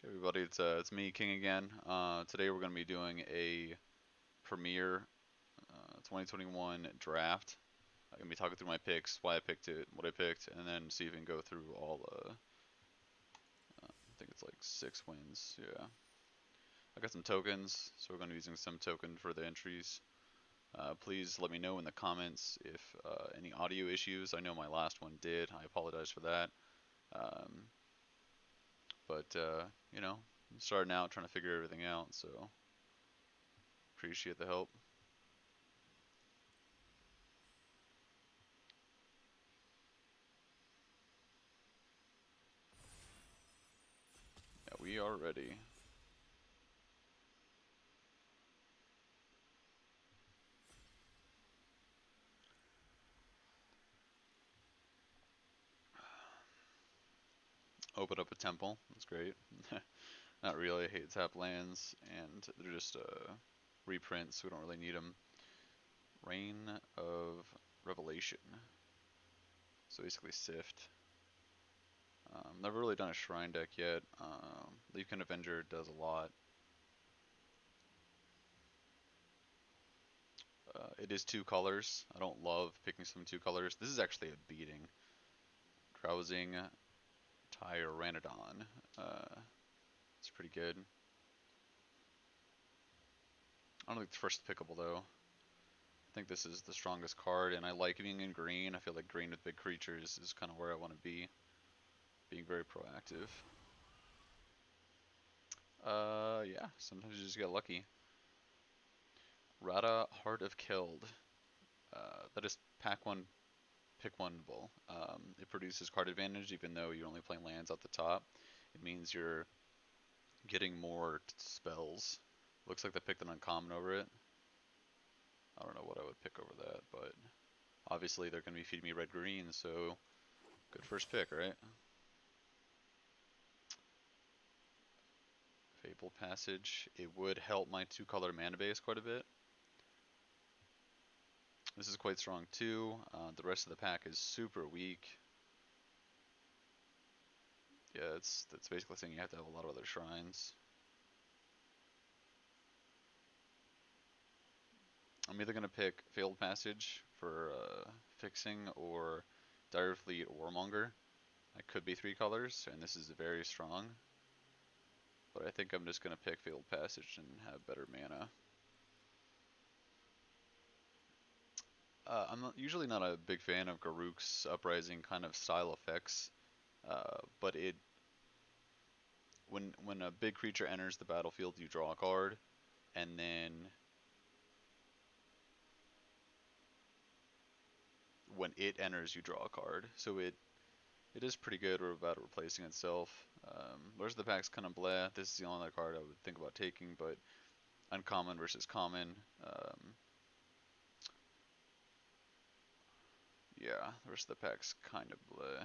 Okay, everybody, it's me, King again. Today we're going to be doing a Premier 2021 draft. I'm going to be talking through my picks, why I picked it, what I picked, and then see if we can go through all. I think it's like 6 wins. Yeah, I got some tokens, so we're going to be using some token for the entries. Please let me know in the comments if any audio issues. I know my last one did. I apologize for that. Um, but you know, I'm starting out, trying to figure everything out. So appreciate the help. Yeah, we are ready. Open up a temple. That's great. Not really. I hate tap lands, and they're just reprints, so we don't really need them. Reign of Revelation. So basically Sift. Never really done a Shrine deck yet. Leafkin Avenger does a lot. It is 2 colors. I don't love picking some 2 colors. This is actually a beating. Drowsing Tyrannodon. It's pretty good. I don't think the first pickable though. I think this is the strongest card, and I like being in green. I feel like green with big creatures is kind of where I want to be. Being very proactive. Yeah, sometimes you just get lucky. Rada, Heart of Killed. That is pack one, pick one bull. It produces card advantage even though you're only playing lands at the top. It means you're getting more spells. Looks like they picked an uncommon over it. I don't know what I would pick over that, but obviously they're going to be feeding me red green, so good first pick, right? Fable Passage. It would help my 2-color mana base quite a bit. This is quite strong too. The rest of the pack is super weak. Yeah, that's basically saying you have to have a lot of other shrines. I'm either gonna pick Failed Passage for fixing or Dire Fleet Warmonger. I could be 3 colors, and this is very strong. But I think I'm just gonna pick Failed Passage and have better mana. Usually not a big fan of Garruk's Uprising kind of style effects, but when a big creature enters the battlefield, you draw a card, and then when it enters, you draw a card. So it is pretty good about replacing itself. The rest of the pack's kind of blah. This is the only other card I would think about taking, but uncommon versus common. Yeah, the rest of the pack's kind of blah.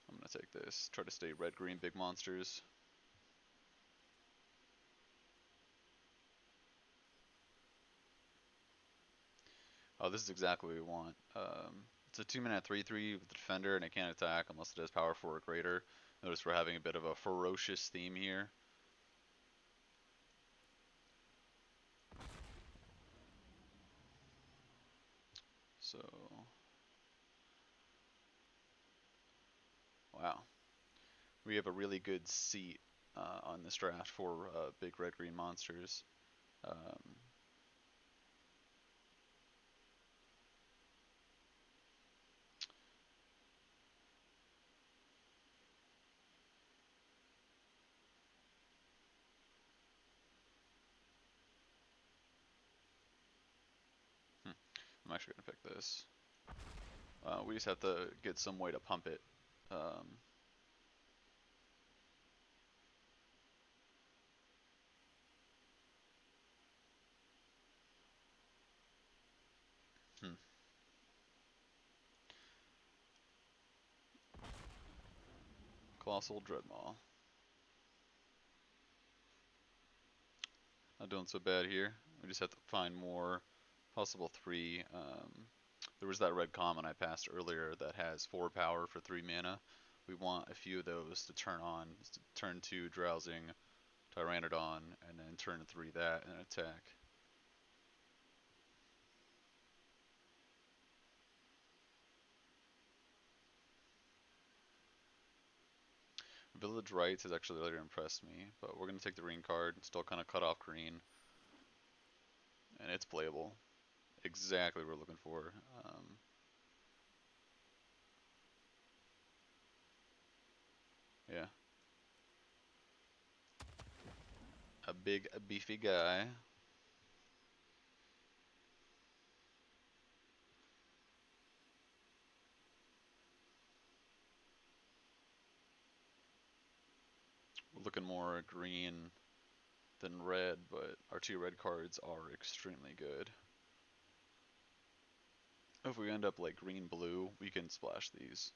I'm gonna take this. Try to stay red-green big monsters. Oh, this is exactly what we want. It's a 2-mana 3/3 with the defender, and it can't attack unless it has power 4 or greater. Notice we're having a bit of a ferocious theme here. So, wow. We have a really good seat on this draft for big red-green monsters. Um, I'm actually going to pick this. We just have to get some way to pump it. Um, hmm. Colossal Dreadmaw. Not doing so bad here. We just have to find more possible 3. There was that red common I passed earlier that has 4 power for 3 mana. we want a few of those to turn on. Turn 2 Drowsing, Tyrannodon, and then turn 3 that and attack. Village Rites has actually later impressed me, but we're going to take the green card, still kind of cut off green, and it's playable. Exactly what we're looking for. Yeah, a big, beefy guy. We're looking more green than red, but our 2 red cards are extremely good. If we end up like green-blue, we can splash these.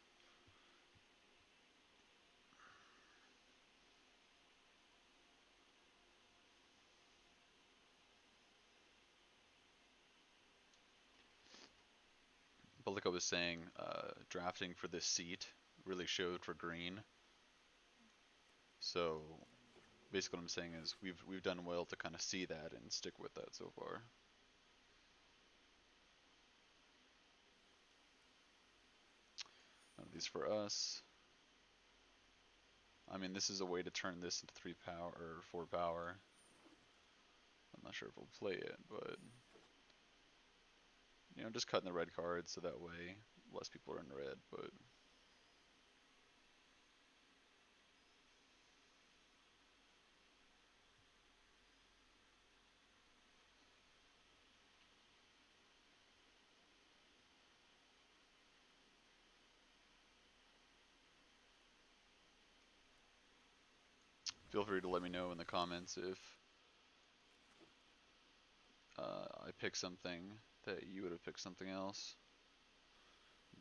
But like I was saying, drafting for this seat really showed for green. So basically what I'm saying is we've done well to kind of see that and stick with that so far. None of these for us. I mean, this is a way to turn this into 3 power or 4 power. I'm not sure if we'll play it, but you know, just cutting the red cards so that way less people are in red. But feel free to let me know in the comments if I pick something that you would have picked something else.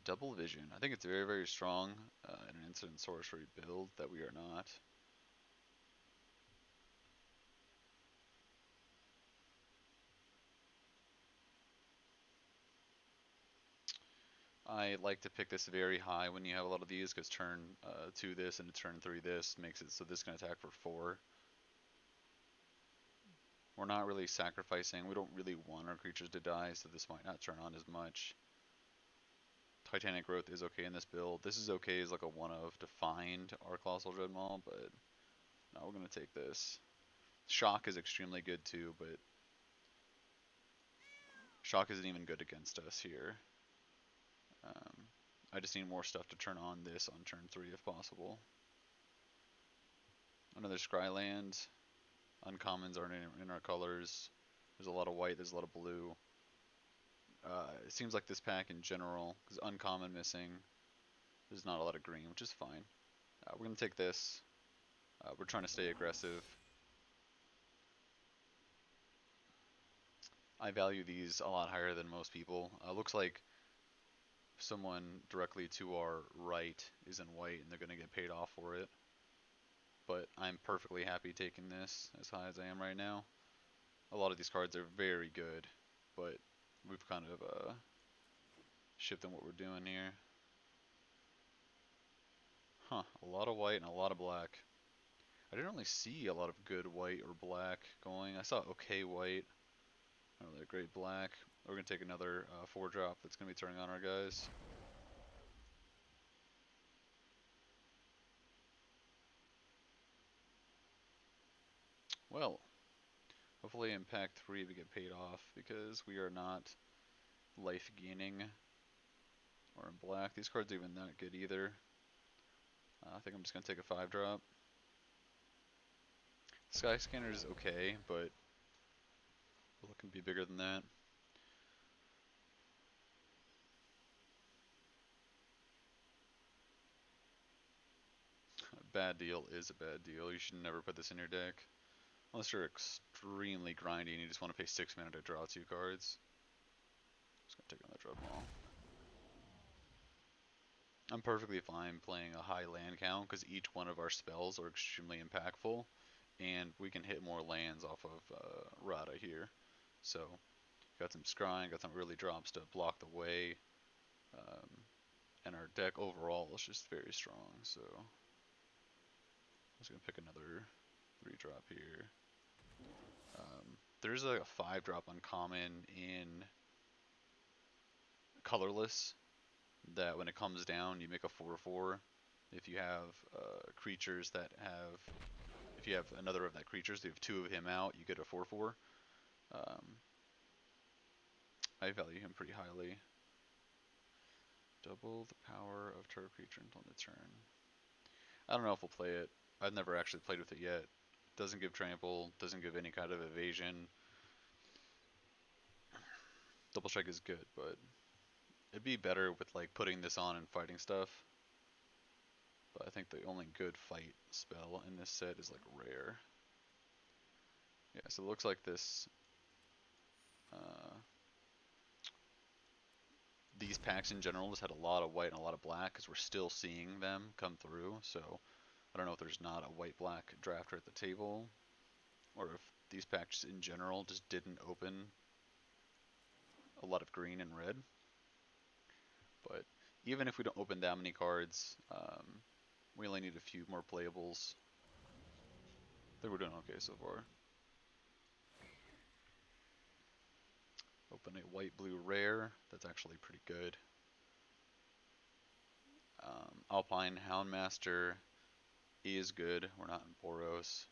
Double Vision. I think it's very, very strong in an instant sorcery build that we are not. I like to pick this very high when you have a lot of these because turn 2 this and turn 3 this makes it so this can attack for 4. We're not really sacrificing. We don't really want our creatures to die, so this might not turn on as much. Titanic Growth is okay in this build. This is okay as like a one of to find our Colossal Dreadmaw, but no, we're going to take this. Shock is extremely good too, but Shock isn't even good against us here. I just need more stuff to turn on this on turn 3 if possible. Another Scryland. Uncommons aren't in our colors. There's a lot of white, there's a lot of blue. It seems like this pack in general, because uncommon missing, there's not a lot of green, which is fine. We're going to take this. We're trying to stay aggressive. I value these a lot higher than most people. Looks like someone directly to our right is in white and they're going to get paid off for it. But I'm perfectly happy taking this as high as I am right now. A lot of these cards are very good, but we've kind of shifted what we're doing here. Huh, a lot of white and a lot of black. I didn't really see a lot of good white or black going. I saw okay white, not really a great black. We're going to take another 4-drop that's going to be turning on our guys. Well, hopefully in pack 3 we get paid off because we are not life gaining or in black. These cards are even not good either. I think I'm just going to take a 5-drop. Sky Scanner is okay, but it can be bigger than that. A bad deal is a bad deal. You should never put this in your deck. Unless you're extremely grindy and you just want to pay 6 mana to draw 2 cards. Just going to take another Dreadmaw. I'm perfectly fine playing a high land count because each one of our spells are extremely impactful and we can hit more lands off of Rada here. So got some scrying, got some early drops to block the way. Um, and our deck overall is just very strong. So I'm just gonna pick another 3-drop here. There's a 5-drop uncommon in colorless that when it comes down, you make a 4/4. If you have creatures that have, if you have another of that creatures, so you have 2 of him out, you get a 4/4. Um, I value him pretty highly. Double the power of target creature until end of turn. I don't know if we'll play it. I've never actually played with it yet. Doesn't give trample, doesn't give any kind of evasion. Double strike is good, but it'd be better with like putting this on and fighting stuff. But I think the only good fight spell in this set is like rare. Yeah, so it looks like this. These packs in general just had a lot of white and a lot of black because we're still seeing them come through. So I don't know if there's not a white-black drafter at the table, or if these packs in general just didn't open a lot of green and red. But even if we don't open that many cards, we only need a few more playables. I think we're doing okay so far. Open a white-blue rare. That's actually pretty good. Alpine Houndmaster is good. We're not in Boros.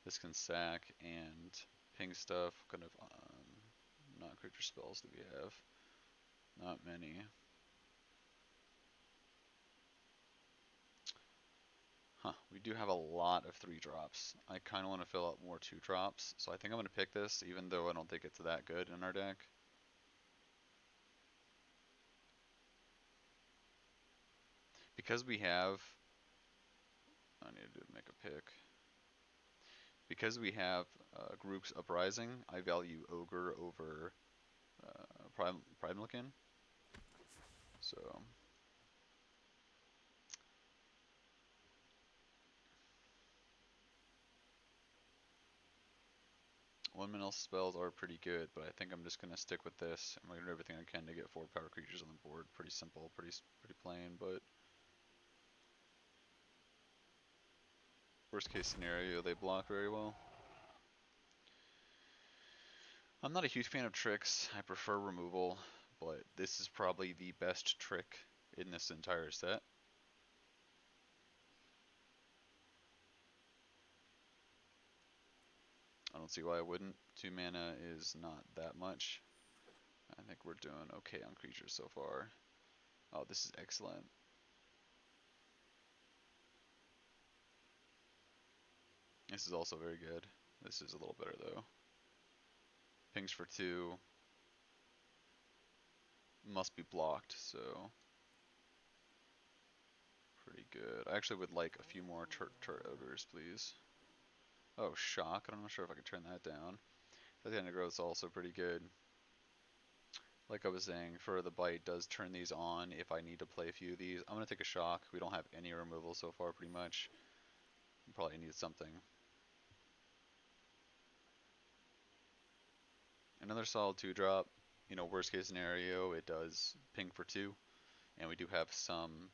This can sack and ping stuff. What kind of non-creature spells do we have? Not many. Huh, we do have a lot of 3-drops. I kind of want to fill out more 2-drops, so I think I'm going to pick this, even though I don't think it's that good in our deck. Because we have... I need to make a pick. Because we have Group's Uprising, I value Ogre over Primelican. So... 1-mana spells are pretty good, but I think I'm just going to stick with this. I'm going to do everything I can to get 4 power creatures on the board. Pretty simple, pretty plain, but worst case scenario, they block very well. I'm not a huge fan of tricks. I prefer removal, but this is probably the best trick in this entire set. I don't see why I wouldn't. 2 mana is not that much. I think we're doing okay on creatures so far. Oh, this is excellent. This is also very good. This is a little better though. Pings for 2. Must be blocked, so pretty good. I actually would like a few more turret odors, please. Oh, shock. I'm not sure if I can turn that down. The end of growth is also pretty good. Like I was saying, for the bite does turn these on if I need to play a few of these. I'm going to take a shock. We don't have any removal so far pretty much. We probably need something. Another solid 2-drop. You know, worst case scenario, it does ping for 2. And we do have some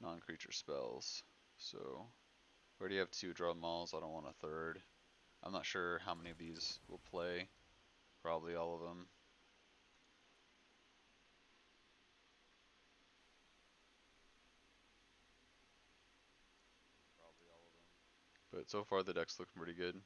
non-creature spells. So, we already have 2 draw mauls. I don't want a third. I'm not sure how many of these will play. Probably all of them. But so far the deck's looking pretty good.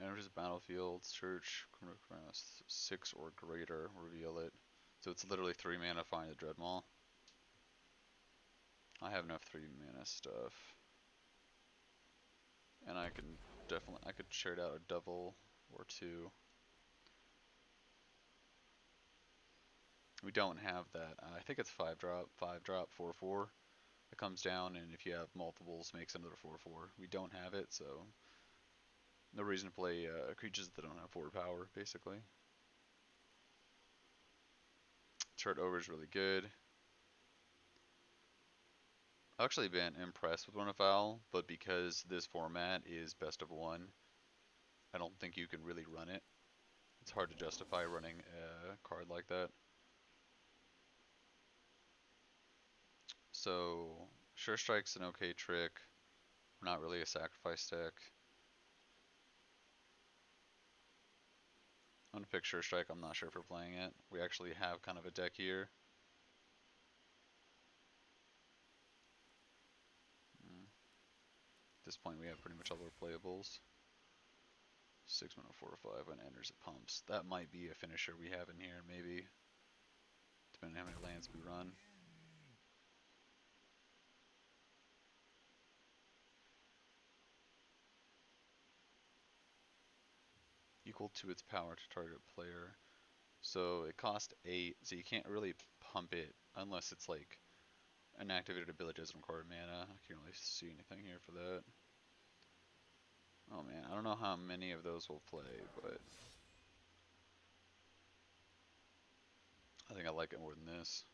Enters the battlefield, search, 6 or greater, reveal it. So it's literally 3 mana, find the Dreadmaw. I have enough 3 mana stuff. And I can definitely, I could share out a devil or 2. We don't have that. I think it's 5-drop, 5-drop, 4/4. It comes down, and if you have multiples, makes another 4/4. We don't have it, so no reason to play creatures that don't have 4 power, basically. Turret Ogre is really good. I've actually been impressed with Run-of-Foul, but because this format is best of one, I don't think you can really run it. It's hard to justify running a card like that. So, Sure Strike's an okay trick. Not really a sacrifice deck. I'm gonna pick Sure Strike. I'm not sure if we're playing it. We actually have kind of a deck here. Mm. At this point, we have pretty much all our playables. 6 mana, 4 or 5, and enters it pumps. That might be a finisher we have in here, maybe. Depending on how many lands we run. Equal to its power to target player. So it costs 8, so you can't really pump it unless it's like an activated ability doesn't require mana. I can't really see anything here for that. Oh man, I don't know how many of those will play, but I think I like it more than this.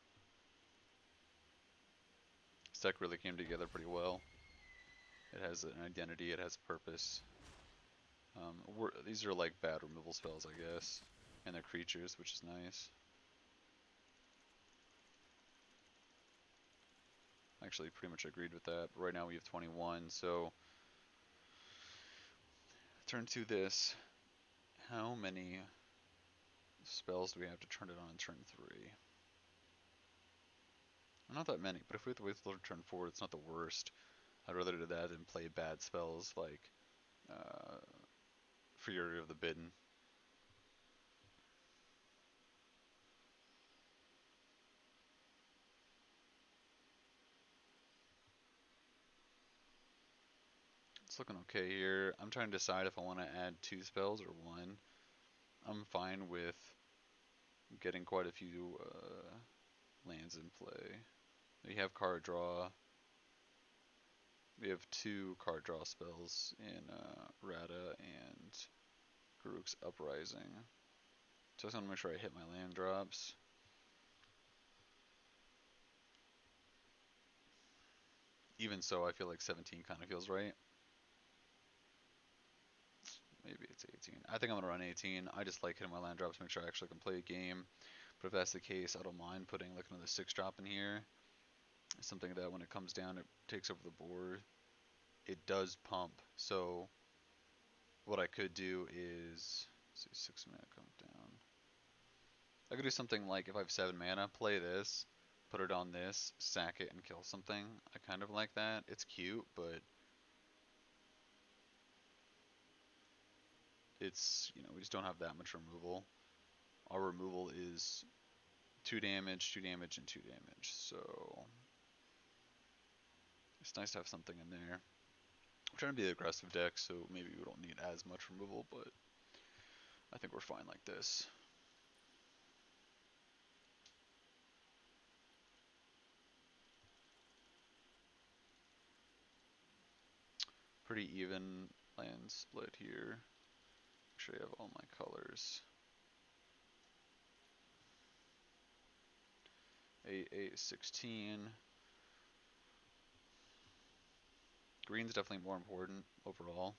This deck really came together pretty well. It has an identity, it has a purpose. These are like bad removal spells, I guess, and they're creatures, which is nice. Actually, pretty much agreed with that. But right now we have 21, so turn to this. How many spells do we have to turn it on in turn 3? Not that many, but if we have to wait till turn 4, it's not the worst. I'd rather do that than play bad spells like uh, Fury of the Bidden. It's looking okay here. I'm trying to decide if I want to add 2 spells or 1. I'm fine with getting quite a few lands in play. We have card draw. We have 2 card draw spells in Rada and Garruk's Uprising. So I just want to make sure I hit my land drops. Even so, I feel like 17 kind of feels right. Maybe it's 18. I think I'm going to run 18. I just like hitting my land drops to make sure I actually can play a game. But if that's the case, I don't mind putting like another 6 drop in here. It's something that when it comes down, it takes over the board. It does pump. So what I could do is, see, 6 mana come down. I could do something like if I have 7 mana, play this, put it on this, sack it, and kill something. I kind of like that. It's cute, but it's, we just don't have that much removal. Our removal is 2 damage, 2 damage, and 2 damage. So it's nice to have something in there. I'm trying to be an aggressive deck, so maybe we don't need as much removal, but I think we're fine like this. Pretty even land split here. Make sure I have all my colors. 8, 8, 16. Green's definitely more important overall.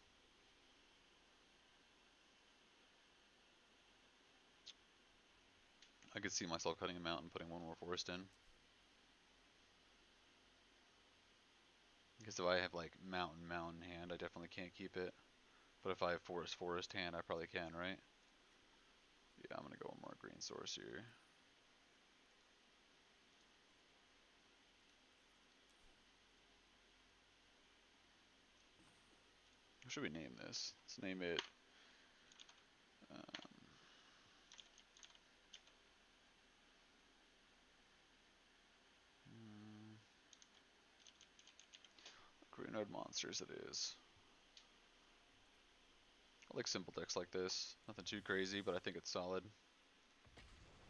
I could see myself cutting him out and putting one more forest in. Because if I have like mountain hand, I definitely can't keep it. But if I have forest hand, I probably can, right? Yeah, I'm gonna go one more green source here. What should we name this? Let's name it um, Green-Eyed Monsters it is. I like simple decks like this. Nothing too crazy, but I think it's solid.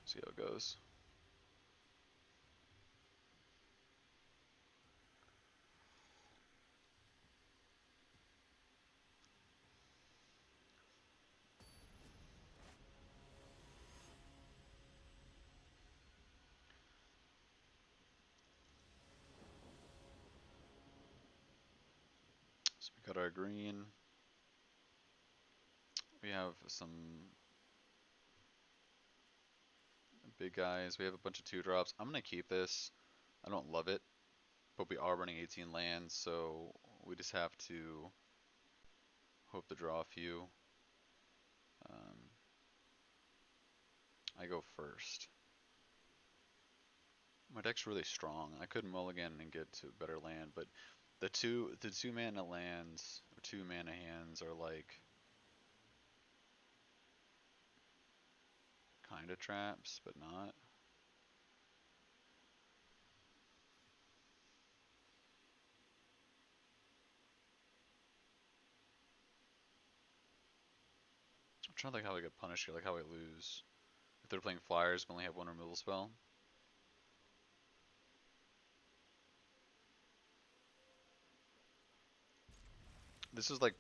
See how it goes. Got our green. We have some big guys. We have a bunch of 2-drops. I'm gonna keep this. I don't love it, but we are running 18 lands, so we just have to hope to draw a few. Um, I go first. My deck's really strong. I could mulligan and get to a better land, but the two mana lands or 2 mana hands are like kind of traps, but not. I'm trying to think how I get punished here, like how I lose. If they're playing flyers, we only have one removal spell. This is like,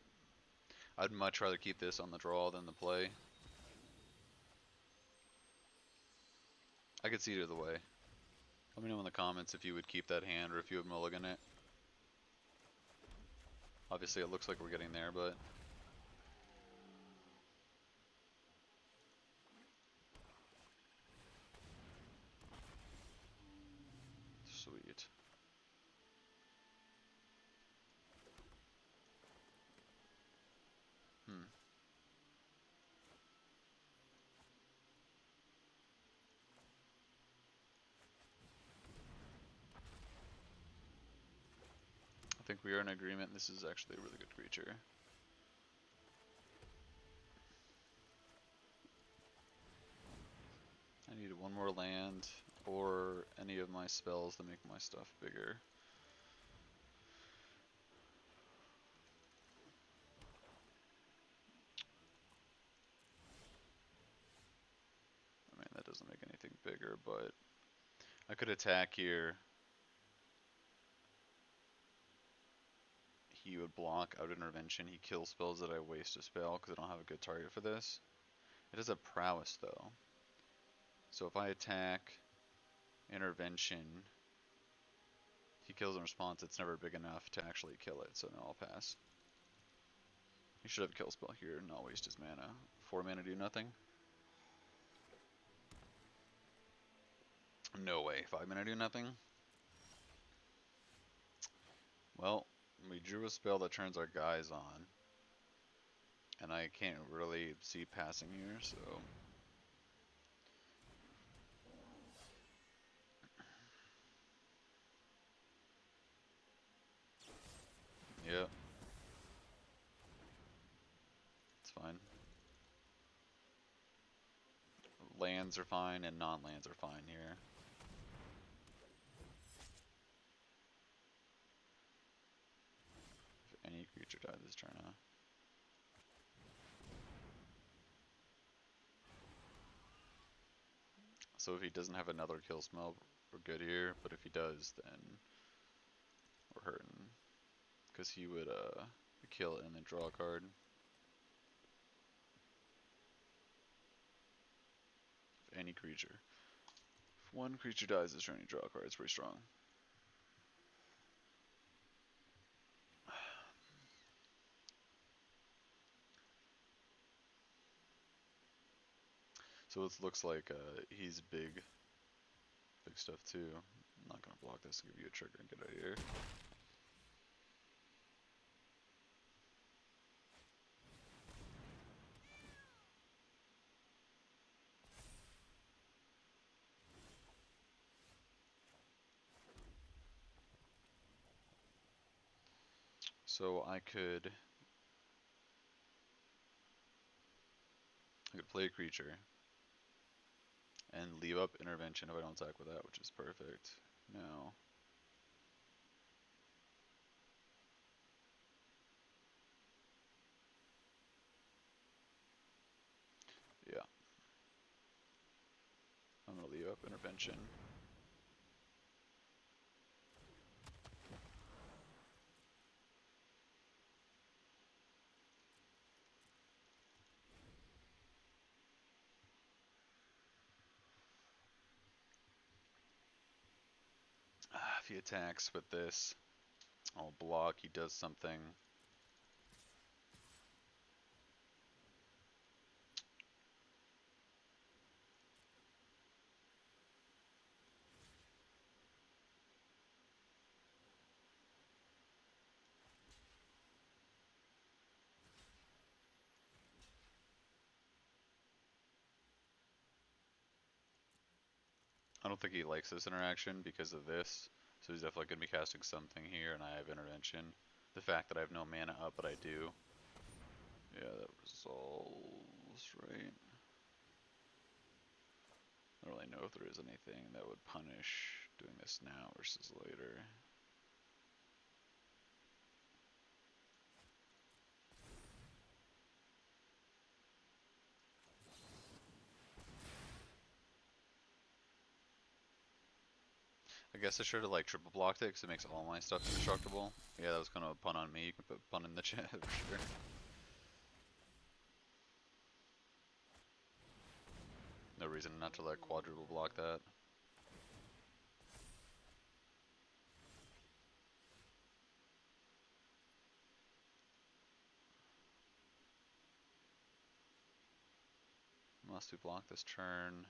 I'd much rather keep this on the draw than the play. I could see it either way. Let me know in the comments if you would keep that hand or if you would mulligan it. Obviously it looks like we're getting there, but sweet. Hmm. I think we are in agreement. This is actually a really good creature. I need one more land or any of my spells to make my stuff bigger. I mean, that doesn't make anything bigger, but I could attack here. He would block out intervention. He kills spells that I waste a spell because I don't have a good target for this. It has a prowess though. So if I attack intervention, he kills in response. It's never big enough to actually kill it, so no, I'll pass. He should have a kill spell here and not waste his mana. 4 mana do nothing? No way. 5 mana do nothing? Well, we drew a spell that turns our guys on. And I can't really see passing here, so... Yep. It's fine. Lands are fine and non-lands are fine here. If any creature died this turn, huh? So if he doesn't have another kill spell, we're good here. But if he does, then we're hurting. Because he would kill it and then draw a card. If any creature. If one creature dies this turn, you draw a card. It's pretty strong. So it looks like he's big stuff too. I'm not gonna block this to give you a trigger and get out of here. So I could play a creature and leave up intervention if I don't attack with that, which is perfect. Now, yeah, I'm gonna leave up intervention. If he attacks with this, I'll block. He does something. I don't think he likes this interaction because of this, so he's definitely going to be casting something here, and I have intervention. The fact that I have no mana up, but I do. Yeah, that resolves, right? I don't really know if there is anything that would punish doing this now versus later. I guess I should have like triple blocked it because it makes all my stuff indestructible. Yeah, that was kind of a pun on me. You can put pun in the chat for sure. No reason not to like quadruple block that. Must we block this turn?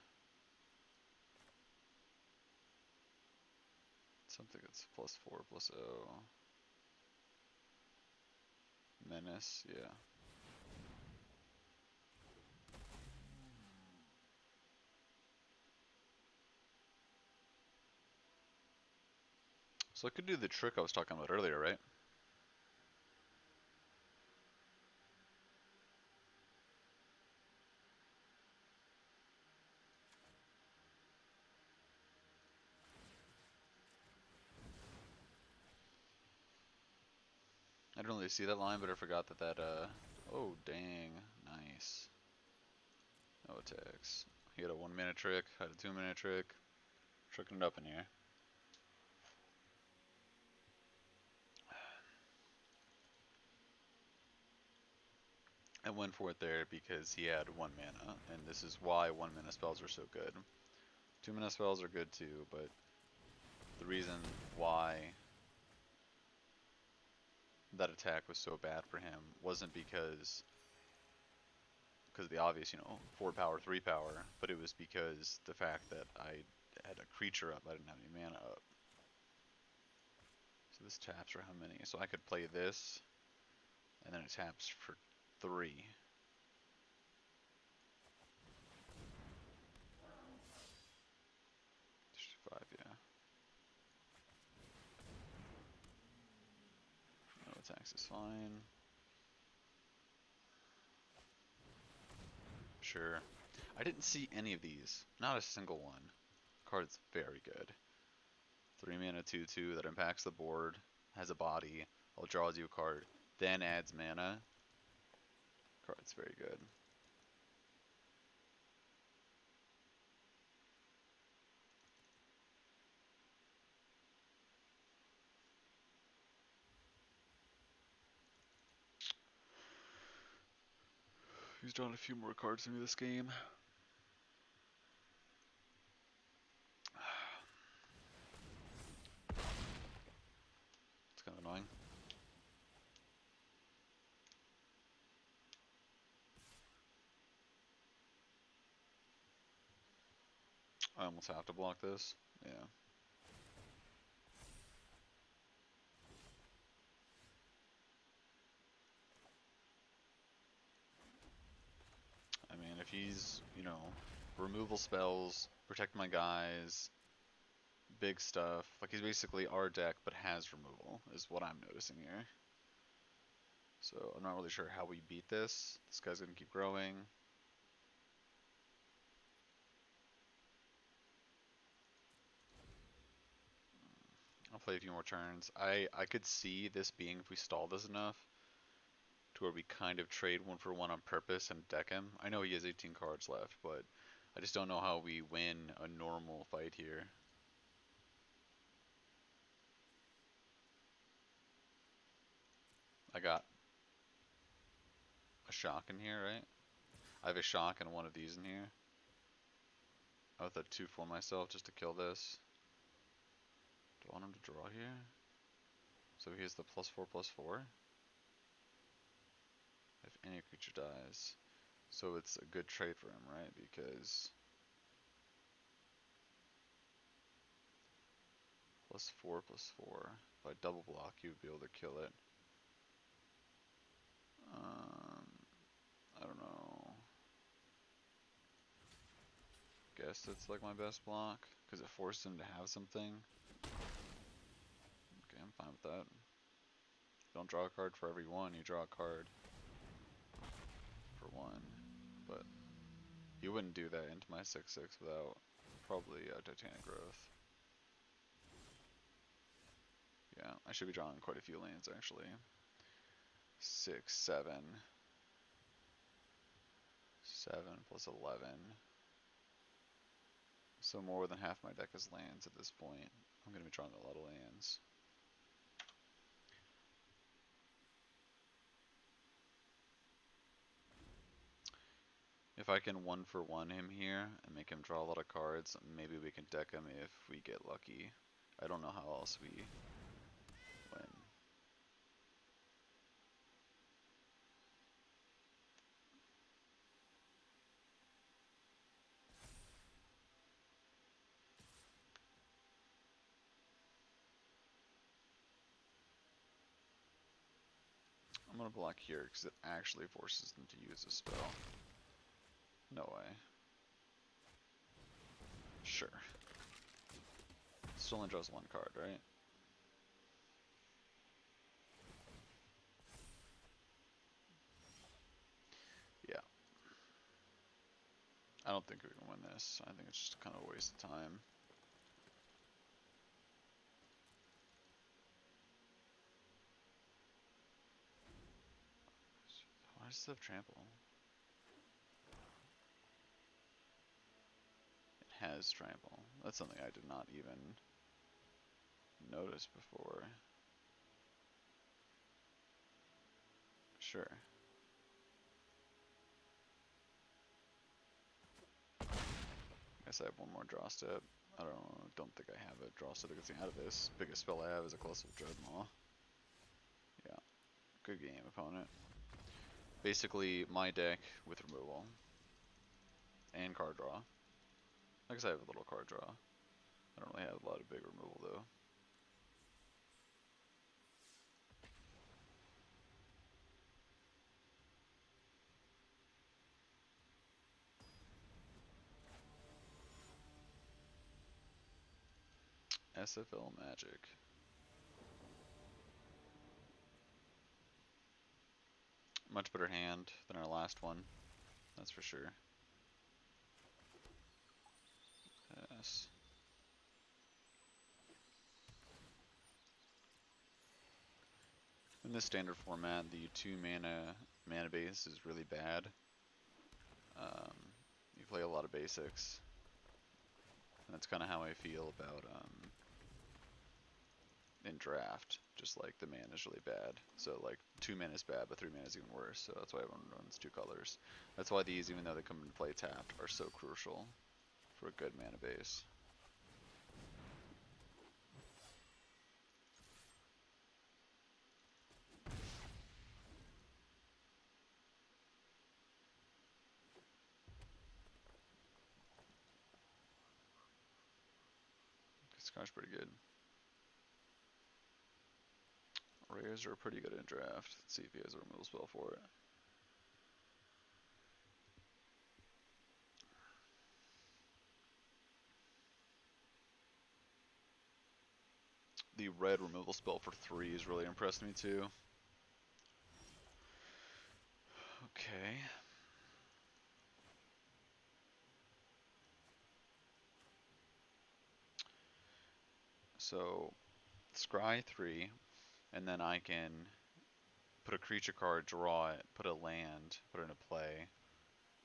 Something that's +4/+0. Menace, yeah. So I could do the trick I was talking about earlier, right? I didn't really see that line, but I forgot oh, dang. Nice. No attacks. He had a 1 mana trick, had a 2 mana trick. Tricking it up in here. I went for it there because he had 1 mana, and this is why 1 mana spells are so good. 2 mana spells are good too, but the reason why that attack was so bad for him wasn't because of the obvious, 4 power, 3 power, but it was because the fact that I had a creature up, I didn't have any mana up. So this taps for how many? So I could play this, and then it taps for 3. 5, yeah. No attacks is fine. Sure. I didn't see any of these. Not a single one. Card's very good. 3 mana 2/2 that impacts the board, has a body, or draws you a card, then adds mana. Card's very good. He's drawn a few more cards into this game. It's kind of annoying. I almost have to block this. Yeah. I mean, if he's, removal spells, protect my guys, big stuff, like he's basically our deck but has removal, is what I'm noticing here. So I'm not really sure how we beat this. This guy's gonna keep growing. I'll play a few more turns. I could see this being, if we stall this enough, to where we kind of trade 1-for-1 on purpose and deck him. I know he has 18 cards left, but I just don't know how we win a normal fight here. I got a shock in here, right? I have a shock and one of these in here. I have to 2/4 myself just to kill this. Do I want him to draw here? So he has the +4/+4. If any creature dies. So it's a good trade for him, right? Because +4/+4. If I double block, you would be able to kill it. I don't know. guess it's like my best block, because it forced him to have something. Okay, I'm fine with that. Don't draw a card for every one, you draw a card for one. But you wouldn't do that into my 6/6 without probably a Titanic Growth. Yeah, I should be drawing quite a few lands actually. 6, 7. 7 plus 11. So more than half my deck is lands at this point. I'm going to be drawing a lot of lands. If I can 1-for-1 him here and make him draw a lot of cards, maybe we can deck him if we get lucky. I don't know how else we win. I'm going to block here because it actually forces them to use a spell. No way. Sure. Still only draws one card, right? Yeah. I don't think we can win this. I think it's just kind of a waste of time. Why does it have trample? It has trample. That's something I did not even notice before. Sure. Guess I have one more draw step. Don't think I have a draw step that gets me out of this. Biggest spell I have is a Colossal Dreadmaw. Yeah. Good game, opponent. Basically, my deck with removal. And card draw. I guess I have a little card draw. I don't really have a lot of big removal though. SFL Magic. Much better hand than our last one. That's for sure. Yes. In this standard format, the 2 mana base is really bad. You play a lot of basics. And that's kind of how I feel about in draft. Just like the mana is really bad. So like 2 mana is bad, but 3 mana is even worse. So that's why everyone runs 2 colors. That's why these, even though they come into play tapped, are so crucial for a good mana base. This card's pretty good. Rares are pretty good in draft. Let's see if he has a removal spell for it. The red removal spell for 3 has really impressed me too. Okay. So, scry 3, and then I can put a creature card, draw it, put a land, put it into play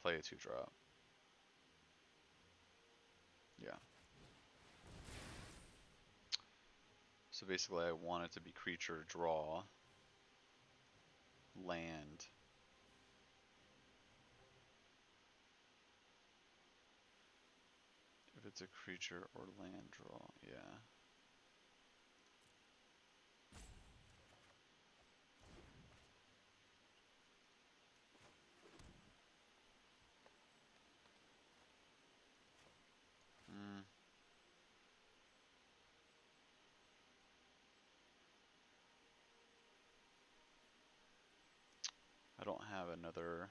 a 2-drop. Yeah. So basically I want it to be creature, draw, land. If it's a creature or land, draw, yeah. Mm. I don't have another.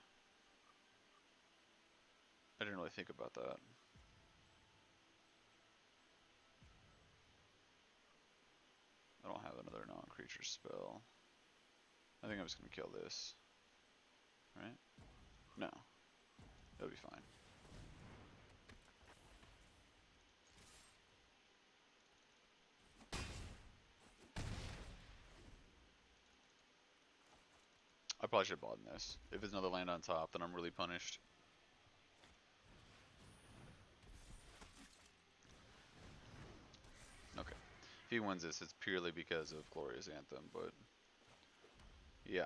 I didn't really think about that. creature spell. I think I'm just gonna kill this. Right? No. It'll be fine. I probably should have bought this. If there's another land on top, then I'm really punished. Okay. If he wins this, it's purely because of Glorious Anthem, but yeah.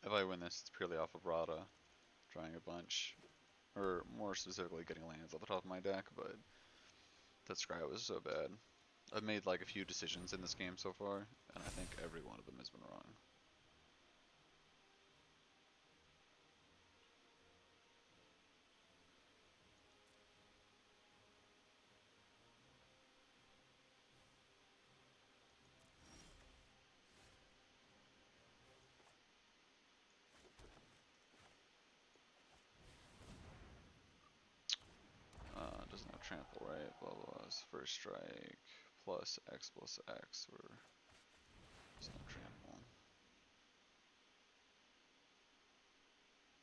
If I win this, it's purely off of Rada, drawing a bunch. Or more specifically, getting lands off the top of my deck, but that scry was so bad. I've made like a few decisions in this game so far, and I think every one of them has been wrong. Doesn't have trample, right? Blah blah. First strike plus X, or it's not trample.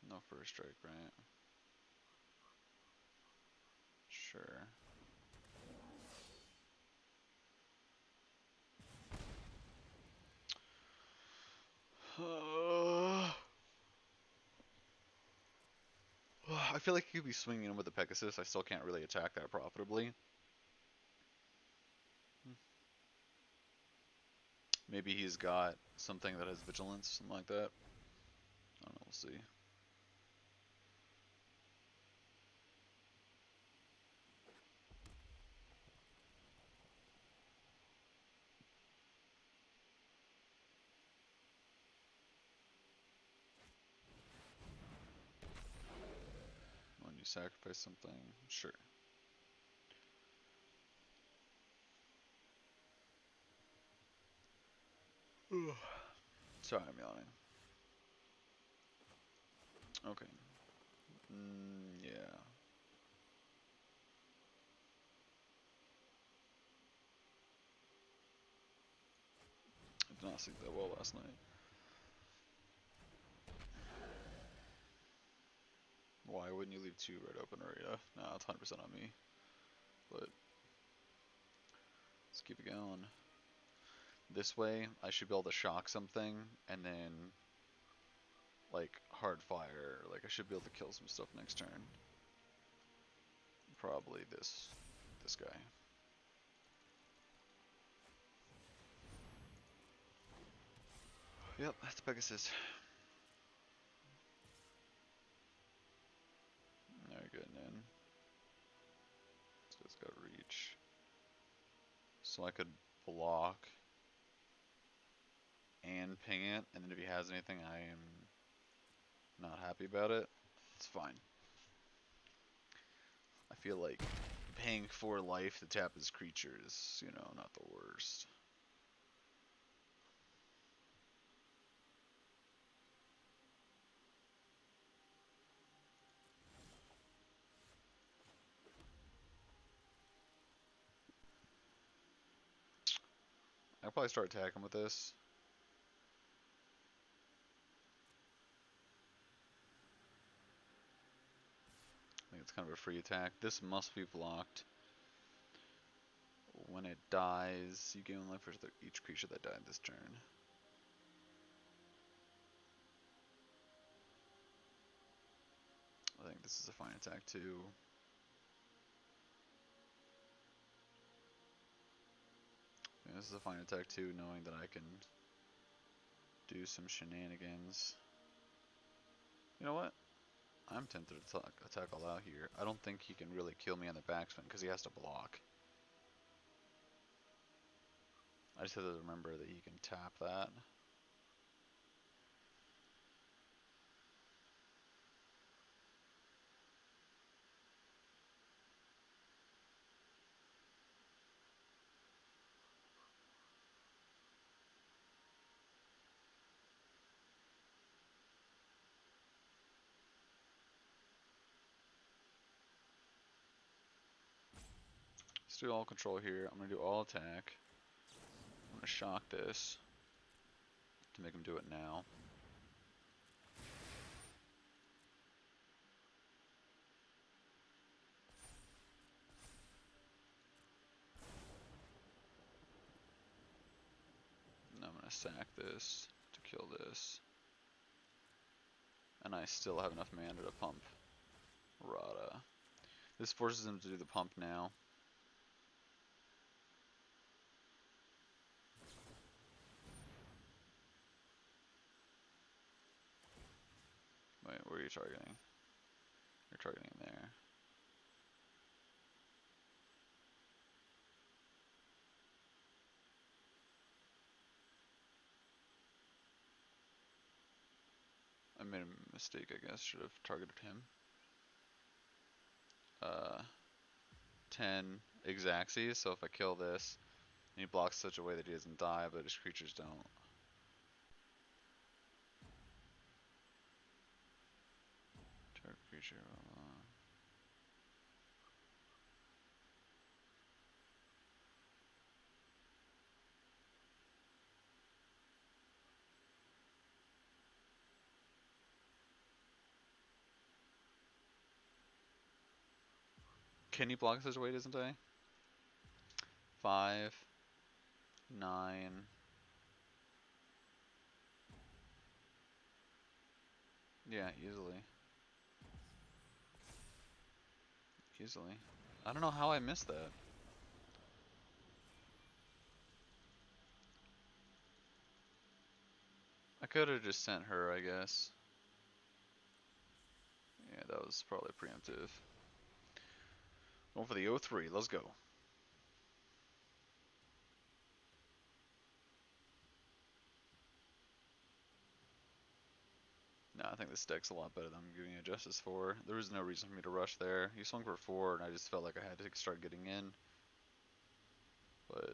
No first strike, right? Sure. I feel like he could be swinging in with the Pegasus. I still can't really attack that profitably. Maybe he's got something that has vigilance, something like that. I don't know, we'll see. When you sacrifice something, sure. Sorry, I'm yawning. Okay. Yeah. I did not sleep that well last night. Why wouldn't you leave 2 red open area? Nah, it's 100% on me. But let's keep it going. This way, I should be able to shock something, and then, like, hard fire. Like, I should be able to kill some stuff next turn. Probably this guy. Yep, that's Pegasus. There we go, in. So it's got reach. So I could block and ping it, and then if he has anything I am not happy about it, it's fine. I feel like paying 4 life to tap his creature is, you know, not the worst. I'll probably start attacking with this. I think it's kind of a free attack. This must be blocked. When it dies, you gain 1 life for each creature that died this turn. I think this is a fine attack too. I think this is a fine attack too, knowing that I can do some shenanigans. You know what? I'm tempted to attack all out here. I don't think he can really kill me on the backswing because he has to block. I just have to remember that he can tap that. Let's do all control here. I'm gonna do all attack. I'm gonna shock this to make him do it now. And I'm gonna sack this to kill this. And I still have enough mana to pump Rada. This forces him to do the pump now. Wait, where are you targeting? You're targeting there. I made a mistake, I guess. Should have targeted him. 10 Exacxies, so if I kill this, and he blocks such a way that he doesn't die, but his creatures don't. Target creature. Can he block such a way he doesn't die? 5, 9. Yeah, easily. Easily. I don't know how I missed that. I could have just sent her, I guess. Yeah, that was probably preemptive. Going for the 0-3, let's go. No, I think this deck's a lot better than I'm giving it justice for. There was no reason for me to rush there. He swung for 4, and I just felt like I had to start getting in. But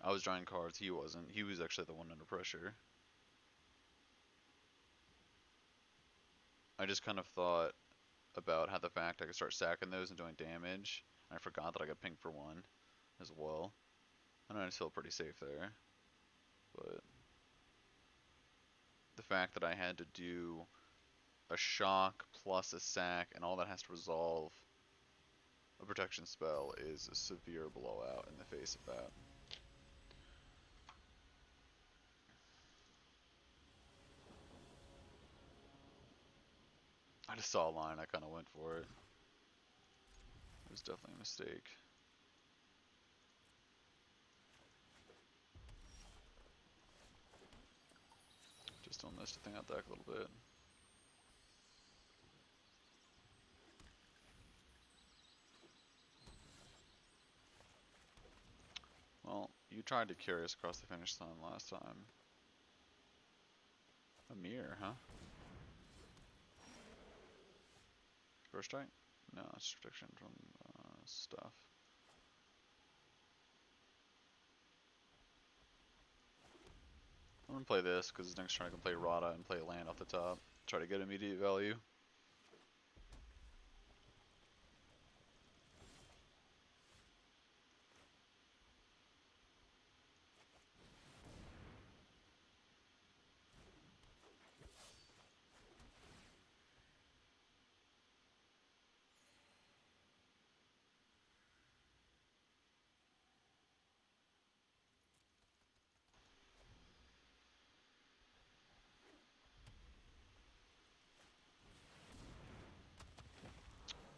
I was drawing cards, he wasn't. He was actually the one under pressure. I just kind of thought about how the fact I could start sacking those and doing damage. And I forgot that I got pinged for 1 as well. And I just feel pretty safe there. But the fact that I had to do a shock plus a sack and all that has to resolve a protection spell is a severe blowout in the face of that. I just saw a line, I kind of went for it. It was definitely a mistake. Just don't miss the thing out deck a little bit. Well, you tried to carry us across the finish line last time. A mirror, huh? First strike? No, it's protection from stuff. I'm gonna play this because his next turn I can play Rada and play land off the top. Try to get immediate value.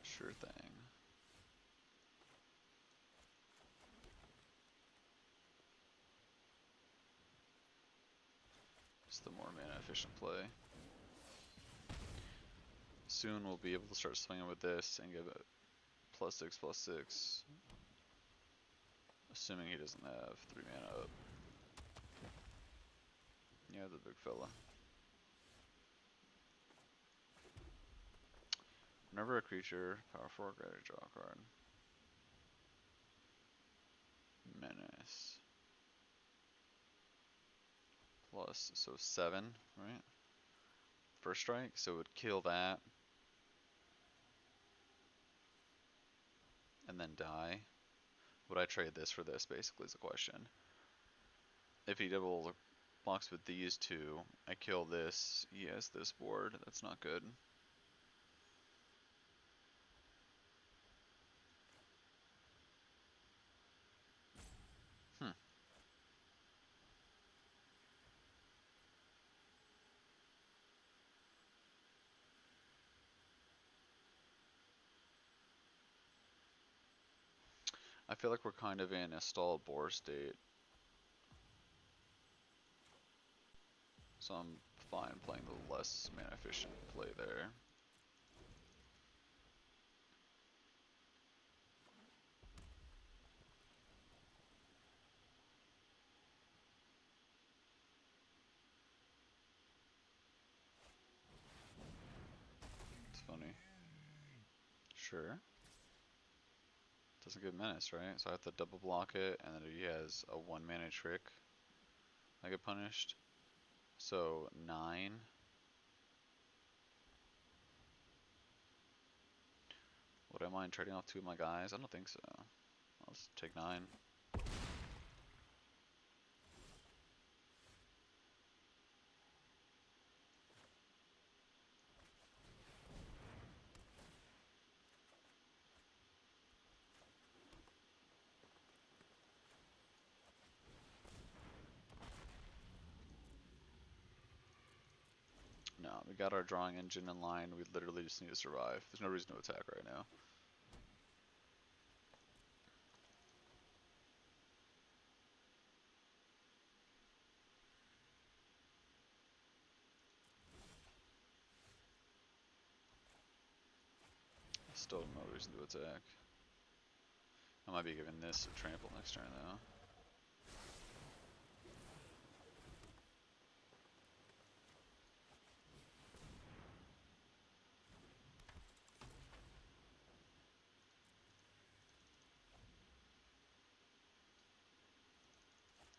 Sure thing. It's the more mana efficient play. Soon we'll be able to start swinging with this and give it +6/+6. Assuming he doesn't have 3 mana up. Yeah, the big fella. Whenever a creature, power 4, gotta draw a card. Menace. Plus, so 7, right? First strike, so it would kill that. And and then die. Would I trade this for this, basically, is the question. If he double blocks with these two, I kill this, he has this board. That's not good. Hmm. I feel like we're kind of in a stalled board state. So I'm fine playing the less mana efficient play there. It's funny. Sure. Doesn't get menace, right? So I have to double block it, and then he has a 1 mana trick. I get punished. So 9. Would I mind trading off 2 of my guys? I don't think so. I'll just take 9. No, we got our drawing engine in line. We literally just need to survive. There's no reason to attack right now. Still no reason to attack. I might be giving this a trample next turn though.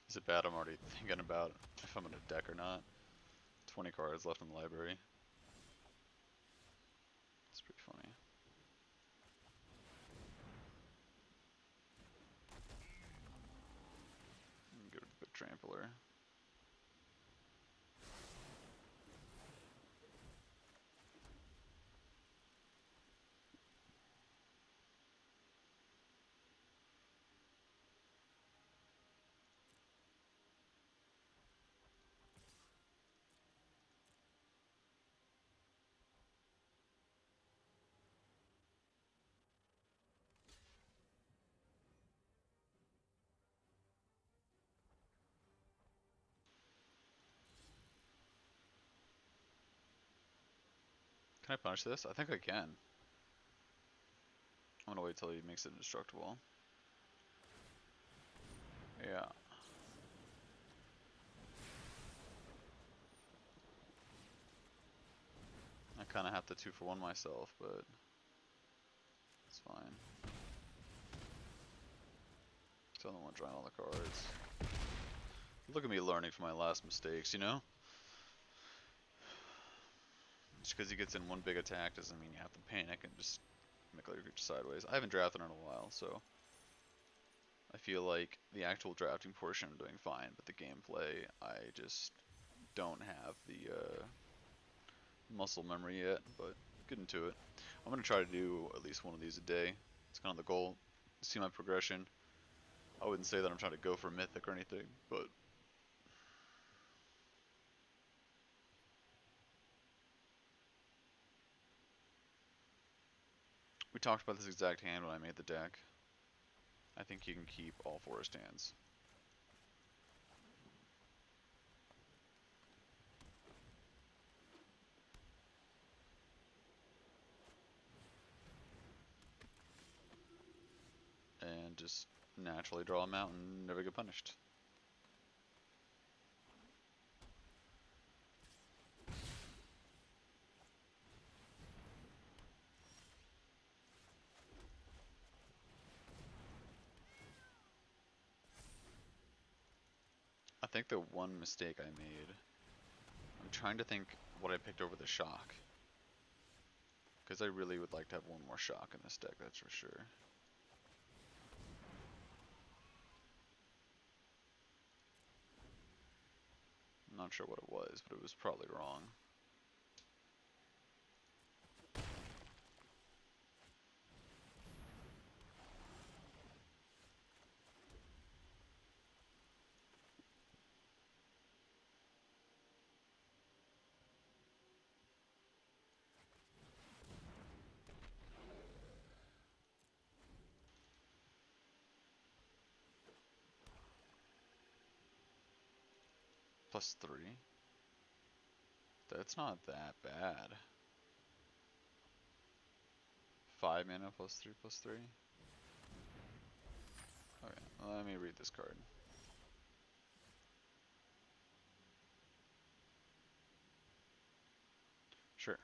Is it bad? I'm already thinking about if I'm gonna deck or not. 20 cards left in the library. It's pretty funny. Get rid of the big trampler. Can I punish this? I think I can. I'm gonna wait till he makes it indestructible. Yeah. I kinda have to 2-for-1 myself, but it's fine. So I don't want to draw all the cards. Look at me learning from my last mistakes, you know? Just because he gets in one big attack doesn't mean you have to panic and just make all your creatures sideways. I haven't drafted in a while, so I feel like the actual drafting portion I'm doing fine, but the gameplay, I just don't have the muscle memory yet, but getting to it. I'm going to try to do at least one of these a day. It's kind of the goal, see my progression. I wouldn't say that I'm trying to go for mythic or anything, but we talked about this exact hand when I made the deck. I think you can keep all forest hands. And just naturally draw them out and never get punished. I think the one mistake I made, I'm trying to think what I picked over the shock. Because I really would like to have one more shock in this deck, that's for sure. Not sure what it was, but it was probably wrong. +3. That's not that bad. 5 mana +3/+3. Okay, let me read this card. Sure.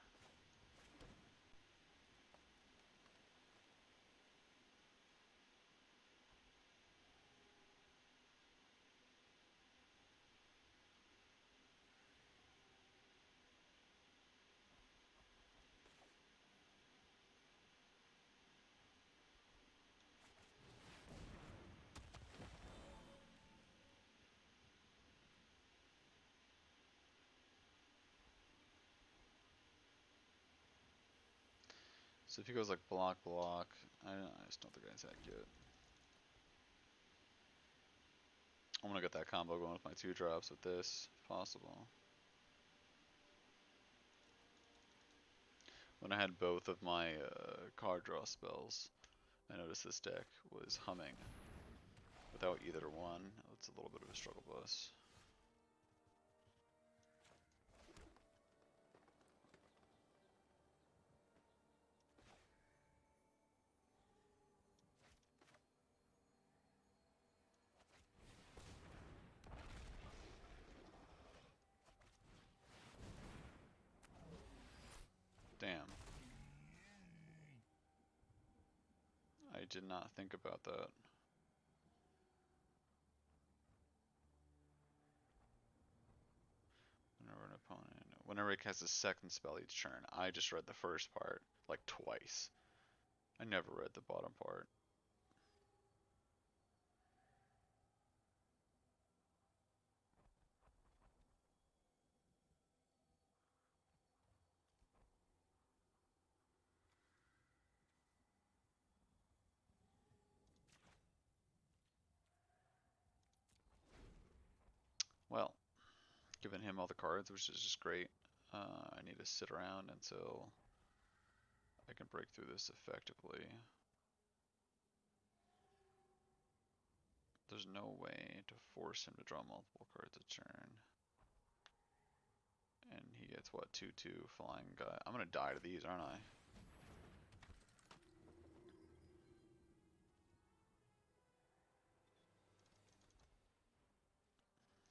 So if he goes like block, block, I just don't think that's that good. I'm gonna get that combo going with my 2-drops with this, if possible. When I had both of my card draw spells, I noticed this deck was humming. Without either one, it's a little bit of a struggle bus. Damn. I did not think about that. Whenever it casts a second spell each turn, I just read the first part, like twice. I never read the bottom part. Well, giving him all the cards, which is just great. I need to sit around until I can break through this effectively. There's no way to force him to draw multiple cards a turn. And he gets what, 2/2 flying guy. I'm gonna die to these, aren't I?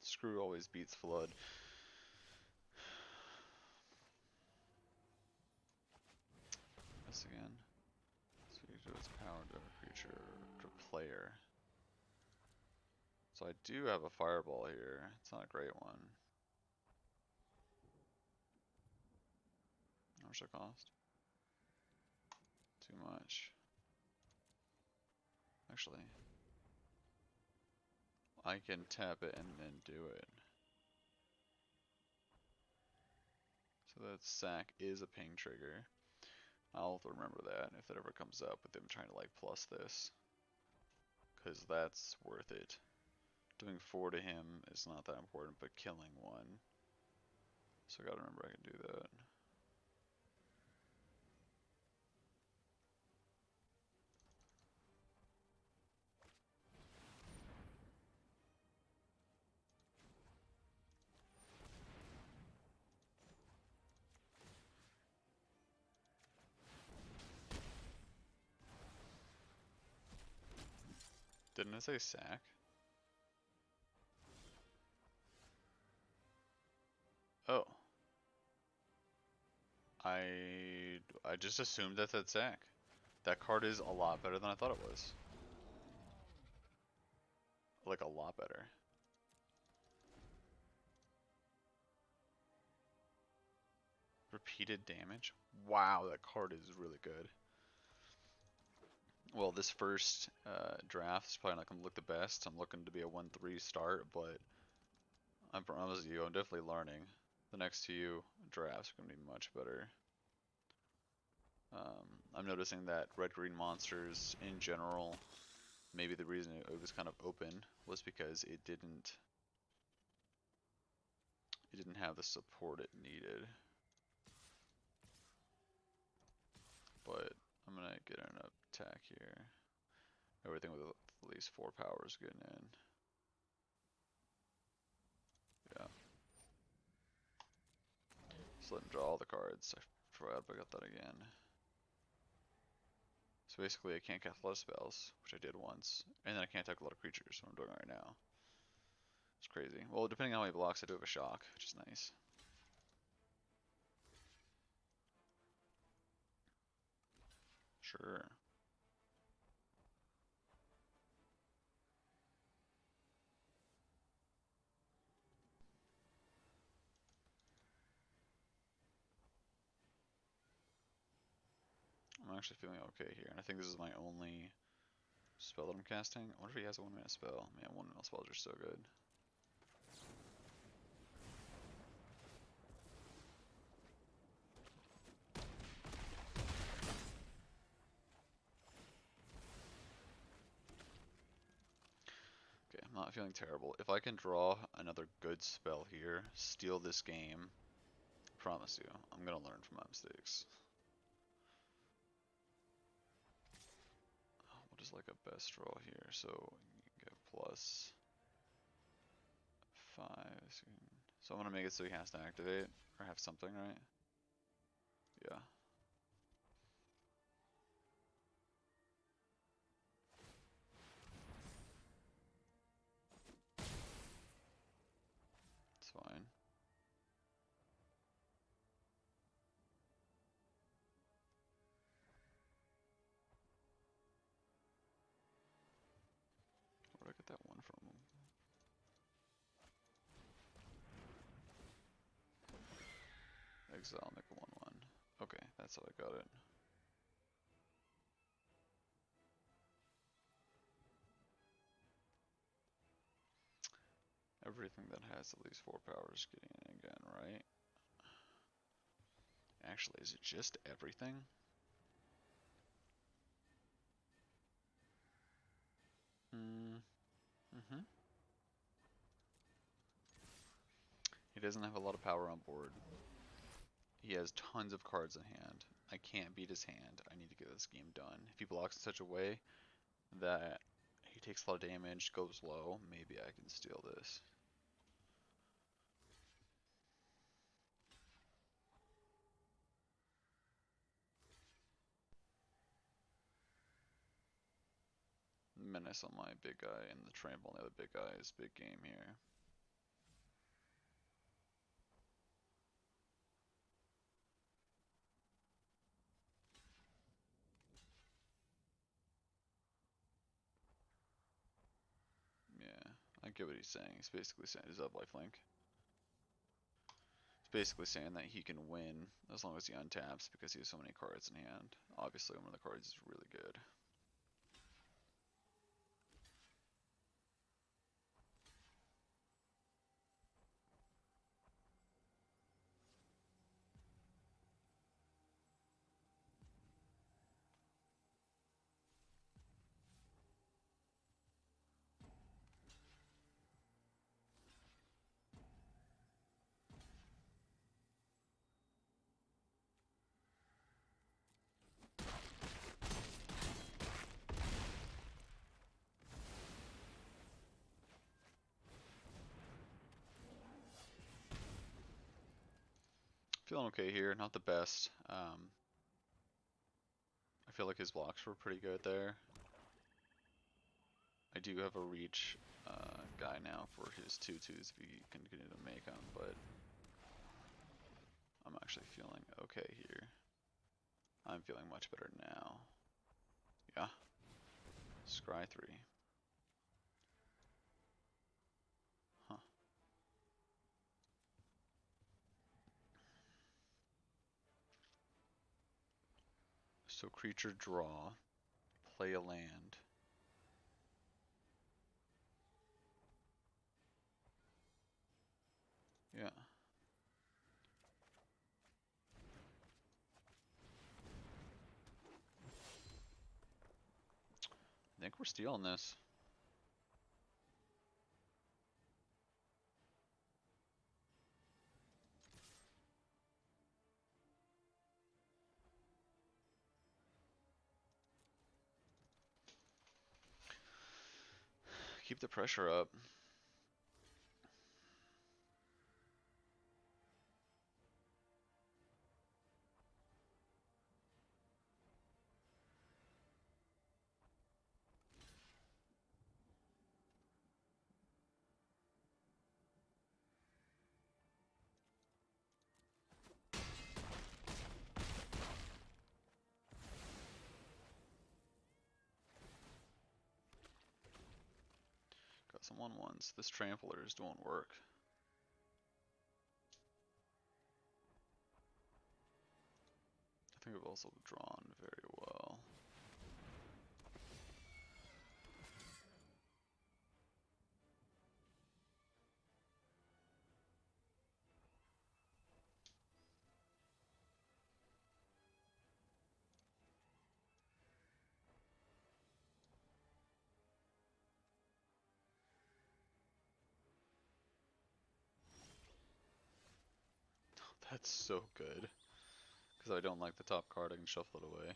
Screw always beats flood. This again. Speak to its power to a creature to a player. So I do have a fireball here. It's not a great one. How much does it cost? Too much. Actually, I can tap it and then do it. So that sack is a ping trigger. I'll have to remember that if that ever comes up with them trying to like plus this. Because that's worth it. Doing 4 to him is not that important, but killing 1. So I gotta remember I can do that. Didn't it say sack? Oh. I just assumed that said sack. That card is a lot better than I thought it was. Like a lot better. Repeated damage? Wow, that card is really good. Well, this first draft is probably not going to look the best. I'm looking to be a 1-3 start, but I promise you, I'm definitely learning. The next few drafts are gonna be much better. I'm noticing that red-green monsters in general, maybe the reason it was kind of open was because it didn't have the support it needed. But I'm gonna get an attack here. Everything with at least 4 powers getting in. Yeah. Just let him draw all the cards. I forgot about that again. So basically I can't cast a lot of spells, which I did once, and then I can't attack a lot of creatures, what I'm doing right now. It's crazy. Well, depending on how many blocks, I do have a shock, which is nice. Sure. I'm actually feeling okay here, and I think this is my only spell that I'm casting. I wonder if he has a 1-mana spell. Man, 1-mana spells are so good. Okay, I'm not feeling terrible. If I can draw another good spell here, steal this game, I promise you, I'm gonna learn from my mistakes. What is like a best draw here? So you can get plus 5. So I'm gonna make it so he has to activate or have something, right? Yeah. It's fine. Where'd I get that one from? Exile, make a 1/1. Okay, that's how I got it. Everything that has at least 4 powers getting in again, right? Actually, is it just everything? Mm-hmm. He doesn't have a lot of power on board. He has tons of cards in hand. I can't beat his hand. I need to get this game done. If he blocks in such a way that he takes a lot of damage, goes low, maybe I can steal this. Menace on my big guy and the trample on the other big guy is big game here. Yeah, I get what he's saying. He's basically saying he's up lifelink. He's basically saying that he can win as long as he untaps because he has so many cards in hand. Obviously, one of the cards is really good. Feeling okay here, not the best. I feel like his blocks were pretty good there. I do have a reach guy now for his 2/2s if he can continue to make them, but I'm actually feeling okay here. I'm feeling much better now. Yeah. Scry 3. Huh. So creature draw, play a land. think we're stealing this. Keep the pressure up. Got some 1/1s. This trampler is doing work. I think I've also drawn very well. That's so good. Because I don't like the top card, I can shuffle it away.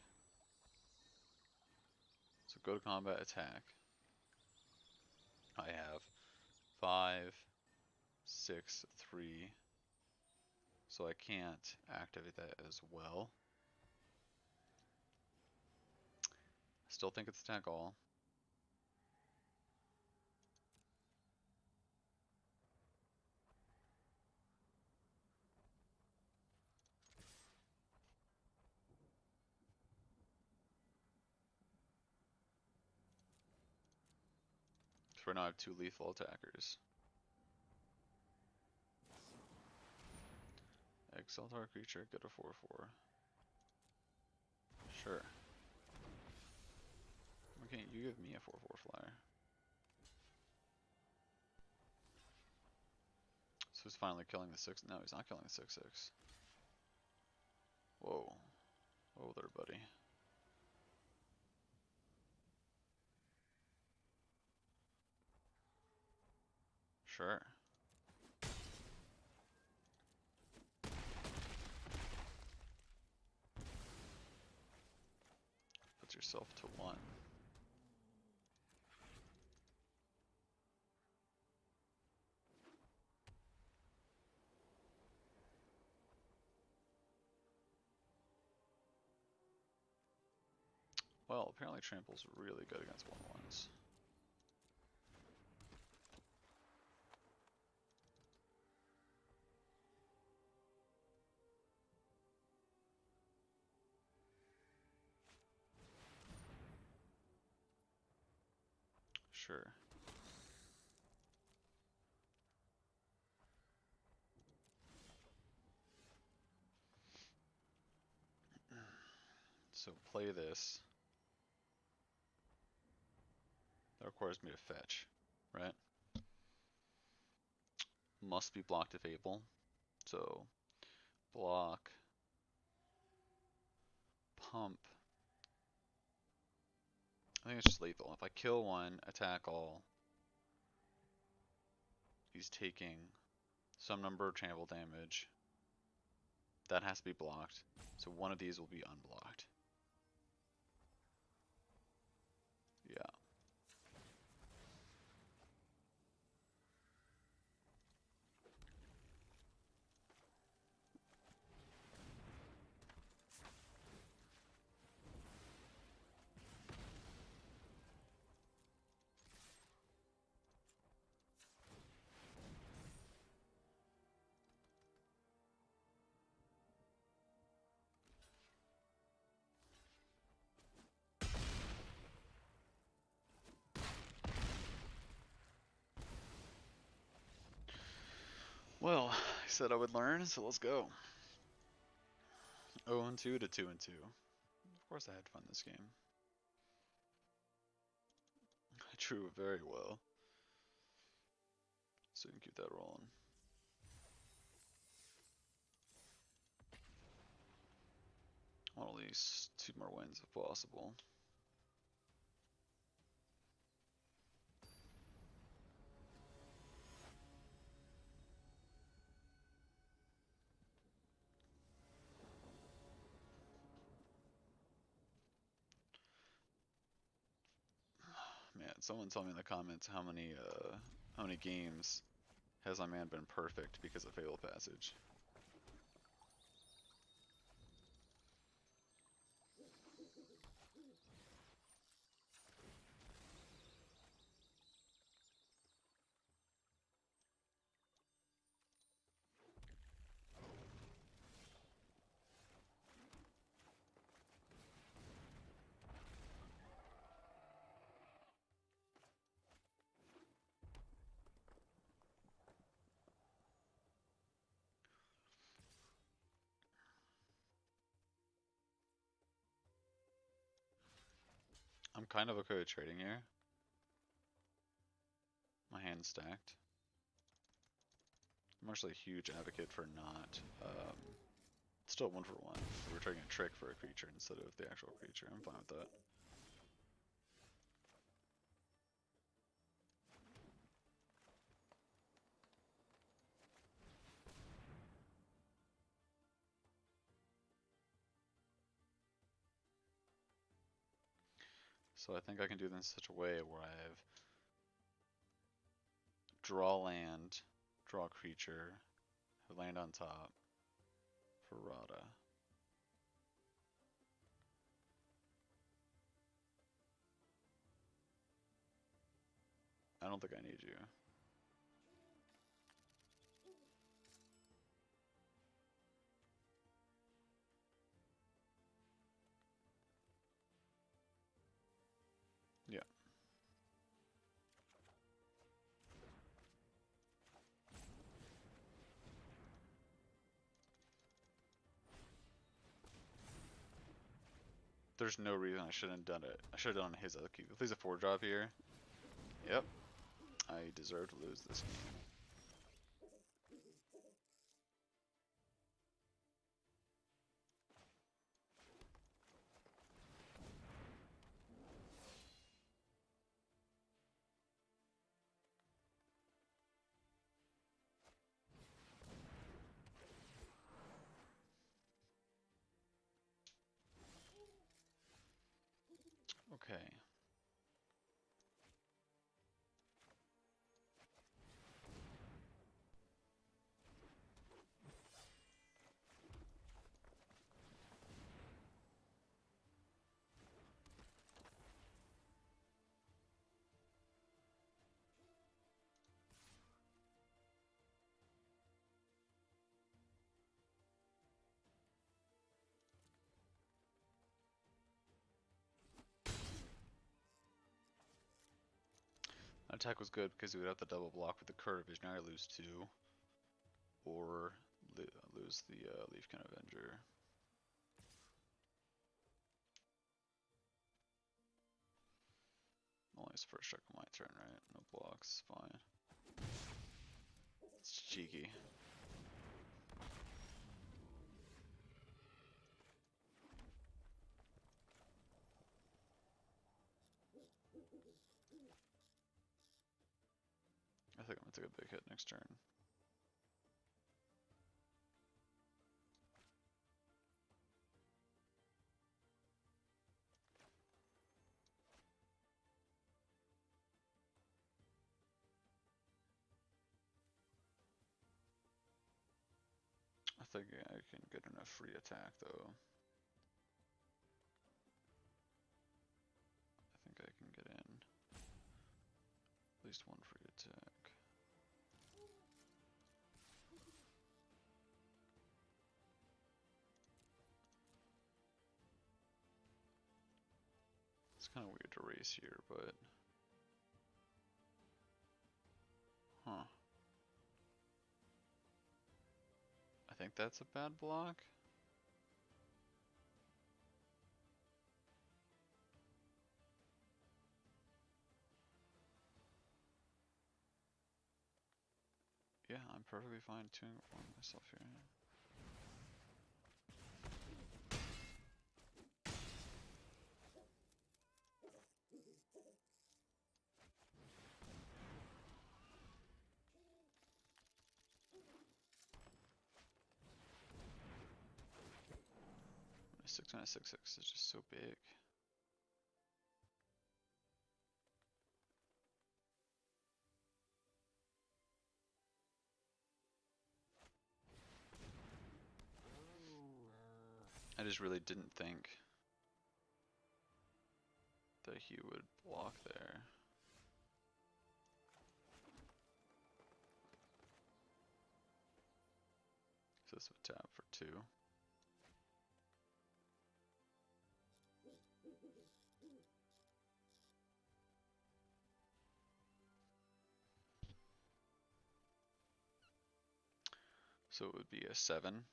So go to combat, attack. I have 5, 6, 3. So I can't activate that as well. Still think it's attack all. So right now I have 2 lethal attackers. Exile target creature, get a 4/4. Sure. Why can't you give me a 4/4 flyer? So he's finally killing the 6. No, he's not killing the 6/6. Whoa. Whoa there, buddy. Sure. Put yourself to 1. Well, apparently Trample's really good against 1/1s. Sure. So play this. That requires me to fetch, right? Must be blocked if able. So block, pump. I think it's just lethal. If I kill one, attack all, he's taking some number of trample damage. That has to be blocked. So one of these will be unblocked. Yeah. Well, I said I would learn, so let's go. 0-2 to 2-2. Of course I had fun this game. I drew it very well. So you can keep that rolling. I want at least 2 more wins if possible. Someone tell me in the comments how many games has my man been perfect because of Fatal Passage. I'm kind of okay with trading here. My hand's stacked. I'm actually a huge advocate for not, still 1-for-1. We're trading a trick for a creature instead of the actual creature. I'm fine with that. So I think I can do this in such a way where I have draw land, draw creature, have land on top for Rada. I don't think I need you. Yeah. There's no reason I shouldn't have done it. I should have done his upkeep. If he's a 4-drop here, yep, I deserve to lose this game. Okay. That attack was good because he would have to double block with the Curve Visionary, lose 2, or lose the Leafkin Avenger. Only his first strike on my turn, right? No blocks, fine. It's cheeky. I think I'm gonna take a big hit next turn. I think I can get enough free attack though. I think I can get in at least 1 free attack. It's kind of weird to race here, but huh. I think that's a bad block. Yeah, I'm perfectly fine tuning for myself here. A 6/6/6 is just so big. I just really didn't think that he would block there. So this would tap for 2. So it would be a 7.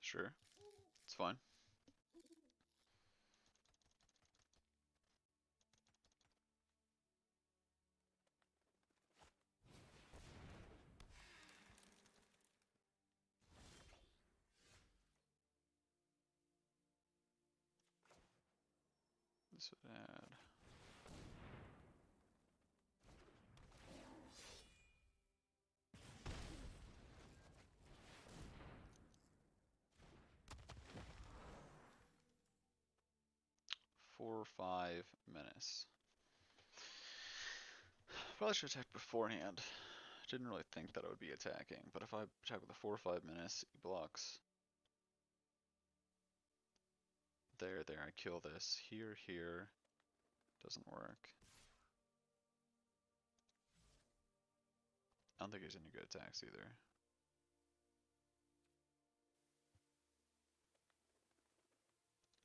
Sure, it's fine. This would add 4 or 5 menace. Probably should attack beforehand. Didn't really think that I would be attacking, but if I attack with a 4 or 5 menace, he blocks. There, I kill this. Here. Doesn't work. I don't think there's any good attacks either.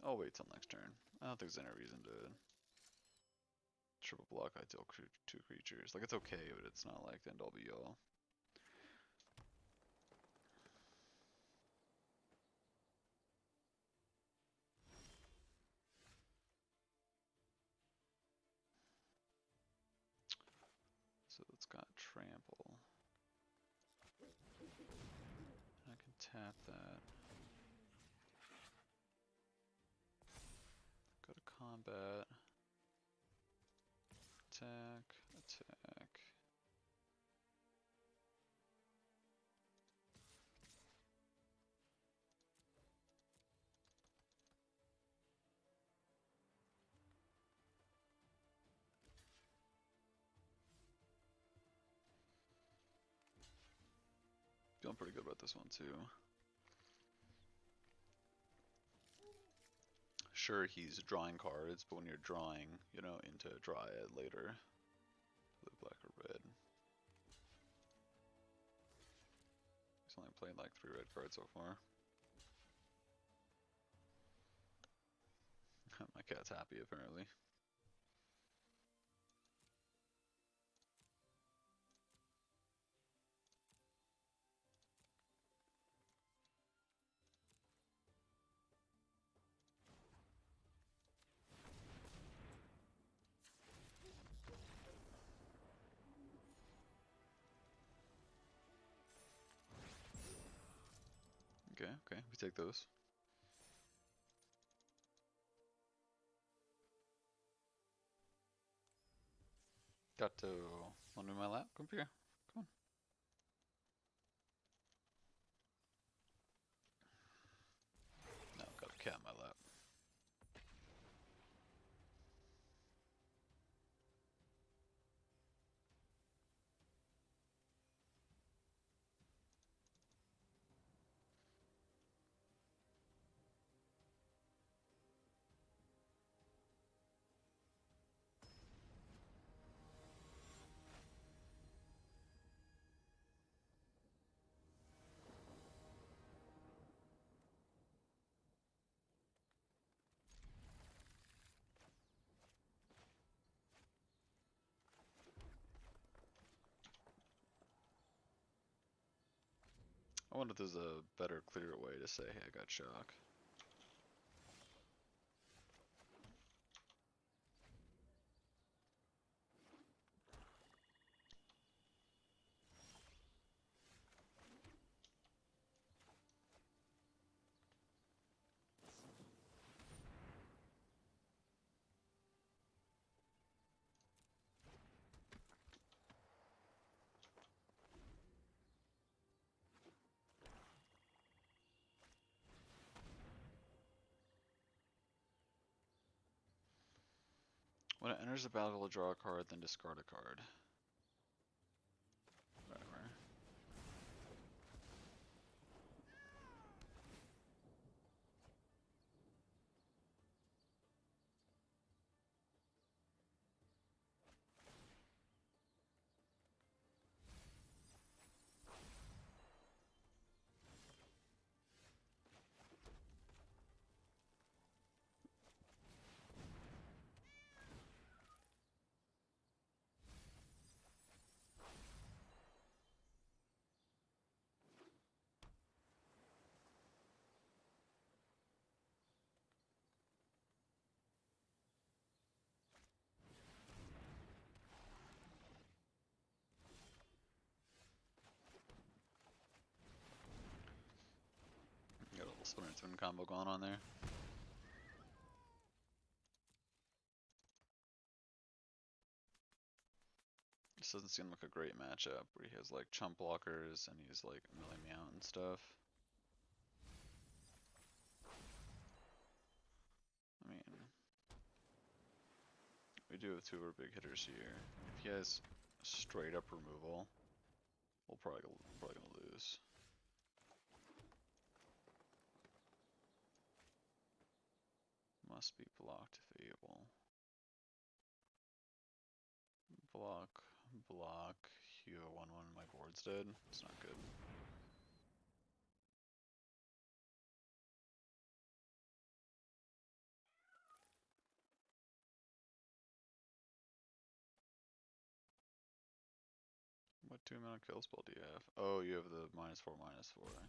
I'll wait till next turn. I don't think there's any reason to triple block I deal 2 creatures. Like, it's okay, but it's not like the end all be all. So it's got trample. I can tap that. Go to combat. Attack. Feeling pretty good about this one too. Sure, he's drawing cards, but when you're drawing, you know, into Dryad later, blue, black, or red. He's only played like 3 red cards so far. My cat's happy apparently. Okay, we take those. Got to one in my lap. Come here. Come on. No, got a cat in my lap. I wonder if there's a better, clearer way to say, hey, I got shock. When it enters the battlefield, draw a card, then discard a card. Whatever. Got a little Splinter Twin combo going on there. This doesn't seem like a great matchup where he has like chump blockers and he's like milling me out and stuff. I mean, we do have two of our big hitters here. If he has straight up removal, we'll probably gonna lose. Must be blocked if able. Block, block. You have a 1/1. My board's dead. It's not good. What 2-mana kill spell do you have? Oh, you have the -4/-4.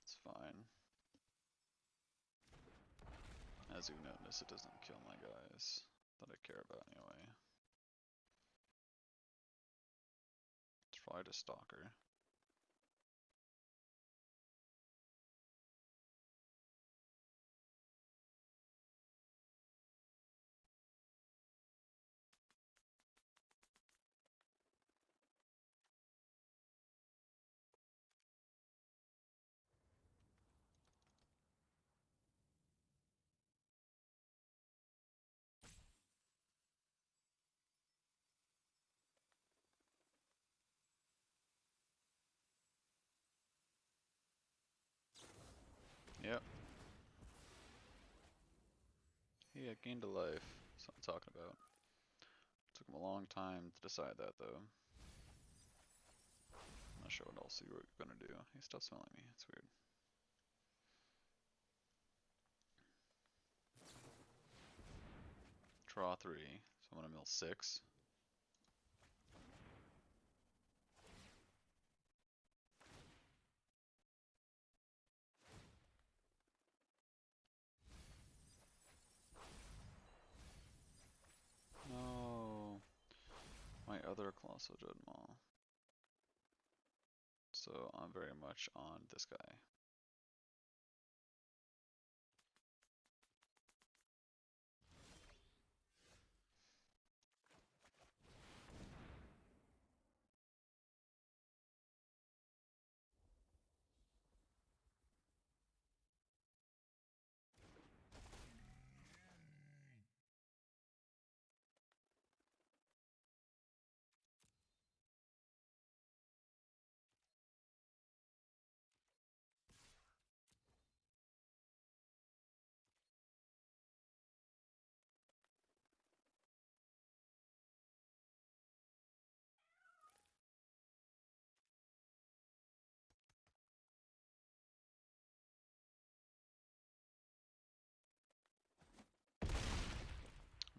It's fine. As you notice, it doesn't kill my guys that I care about anyway. It's probably just Stalker. Yep. He had gained a life. That's what I'm talking about. Took him a long time to decide that though. I'm not sure what else you were gonna do. He's still smelling me. It's weird. Draw 3. So I'm gonna mill 6. No. My other Colossal Dreadmaw. So I'm very much on this guy.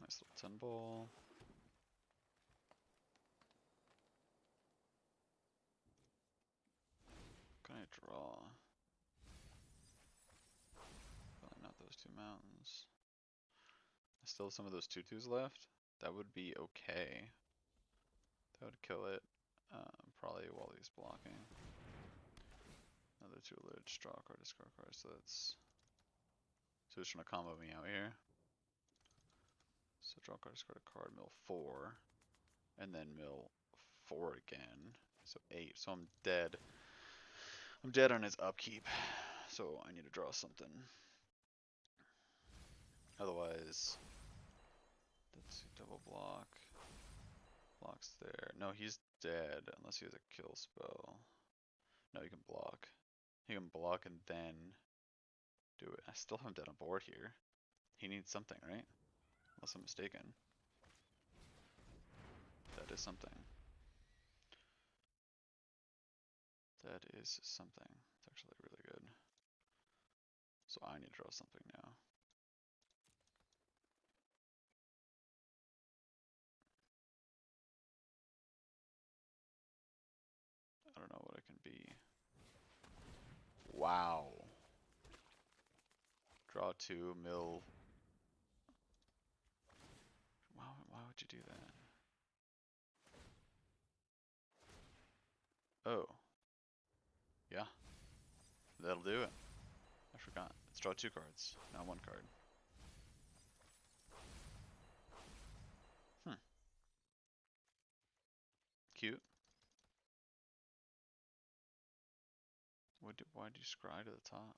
Nice little 10 ball. Can I draw? Probably not those two mountains. I still have some of those 2/2s left. That would be okay. That would kill it. Probably while he's blocking. Another 2 lich, draw a card, discard a card. So that's. So he's trying to combo me out here. So draw a card, discard a card, mill 4. And then mill 4 again. So 8. So I'm dead. I'm dead on his upkeep. So I need to draw something. Otherwise, Let's see, double block. Blocks there. No, he's dead unless he has a kill spell. No, he can block. He can block and then do it. I still have him dead on board here. He needs something, right? Unless I'm mistaken. That is something. That is something. It's actually really good. So I need to draw something now. I don't know what it can be. Wow. Draw 2, mill. Why would you do that? Oh. Yeah. That'll do it. I forgot. Let's draw 2 cards, not 1 card. Hmm. Cute. Why'd you scry to the top?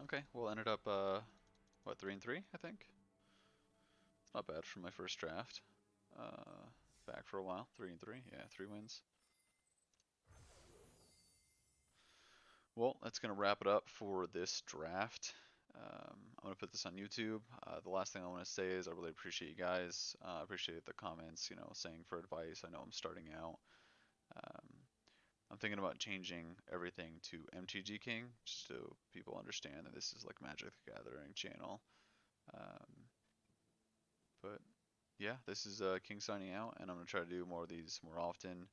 Okay, well ended up, what, 3 and 3, I think? It's not bad for my first draft. Back for a while, 3 and 3, yeah, 3 wins. Well, that's gonna wrap it up for this draft. I'm gonna put this on YouTube. The last thing I want to say is I really appreciate you guys. I appreciate the comments, you know, saying for advice. I know I'm starting out. Um, I'm thinking about changing everything to MTG King, just so people understand that this is like Magic the Gathering channel. Um, but yeah, this is King signing out, and I'm gonna try to do more of these more often.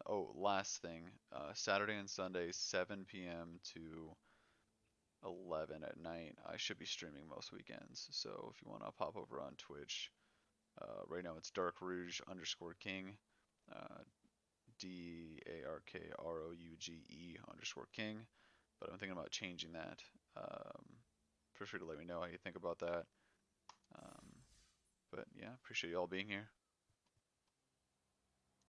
Oh, last thing, Saturday and Sunday, 7 p.m. to 11 at night. I should be streaming most weekends, so if you want to pop over on Twitch, right now it's Dark Rouge _ King, uh, DARKROUGE _ but I'm thinking about changing that. Feel free to let me know how you think about that. But yeah, appreciate you all being here.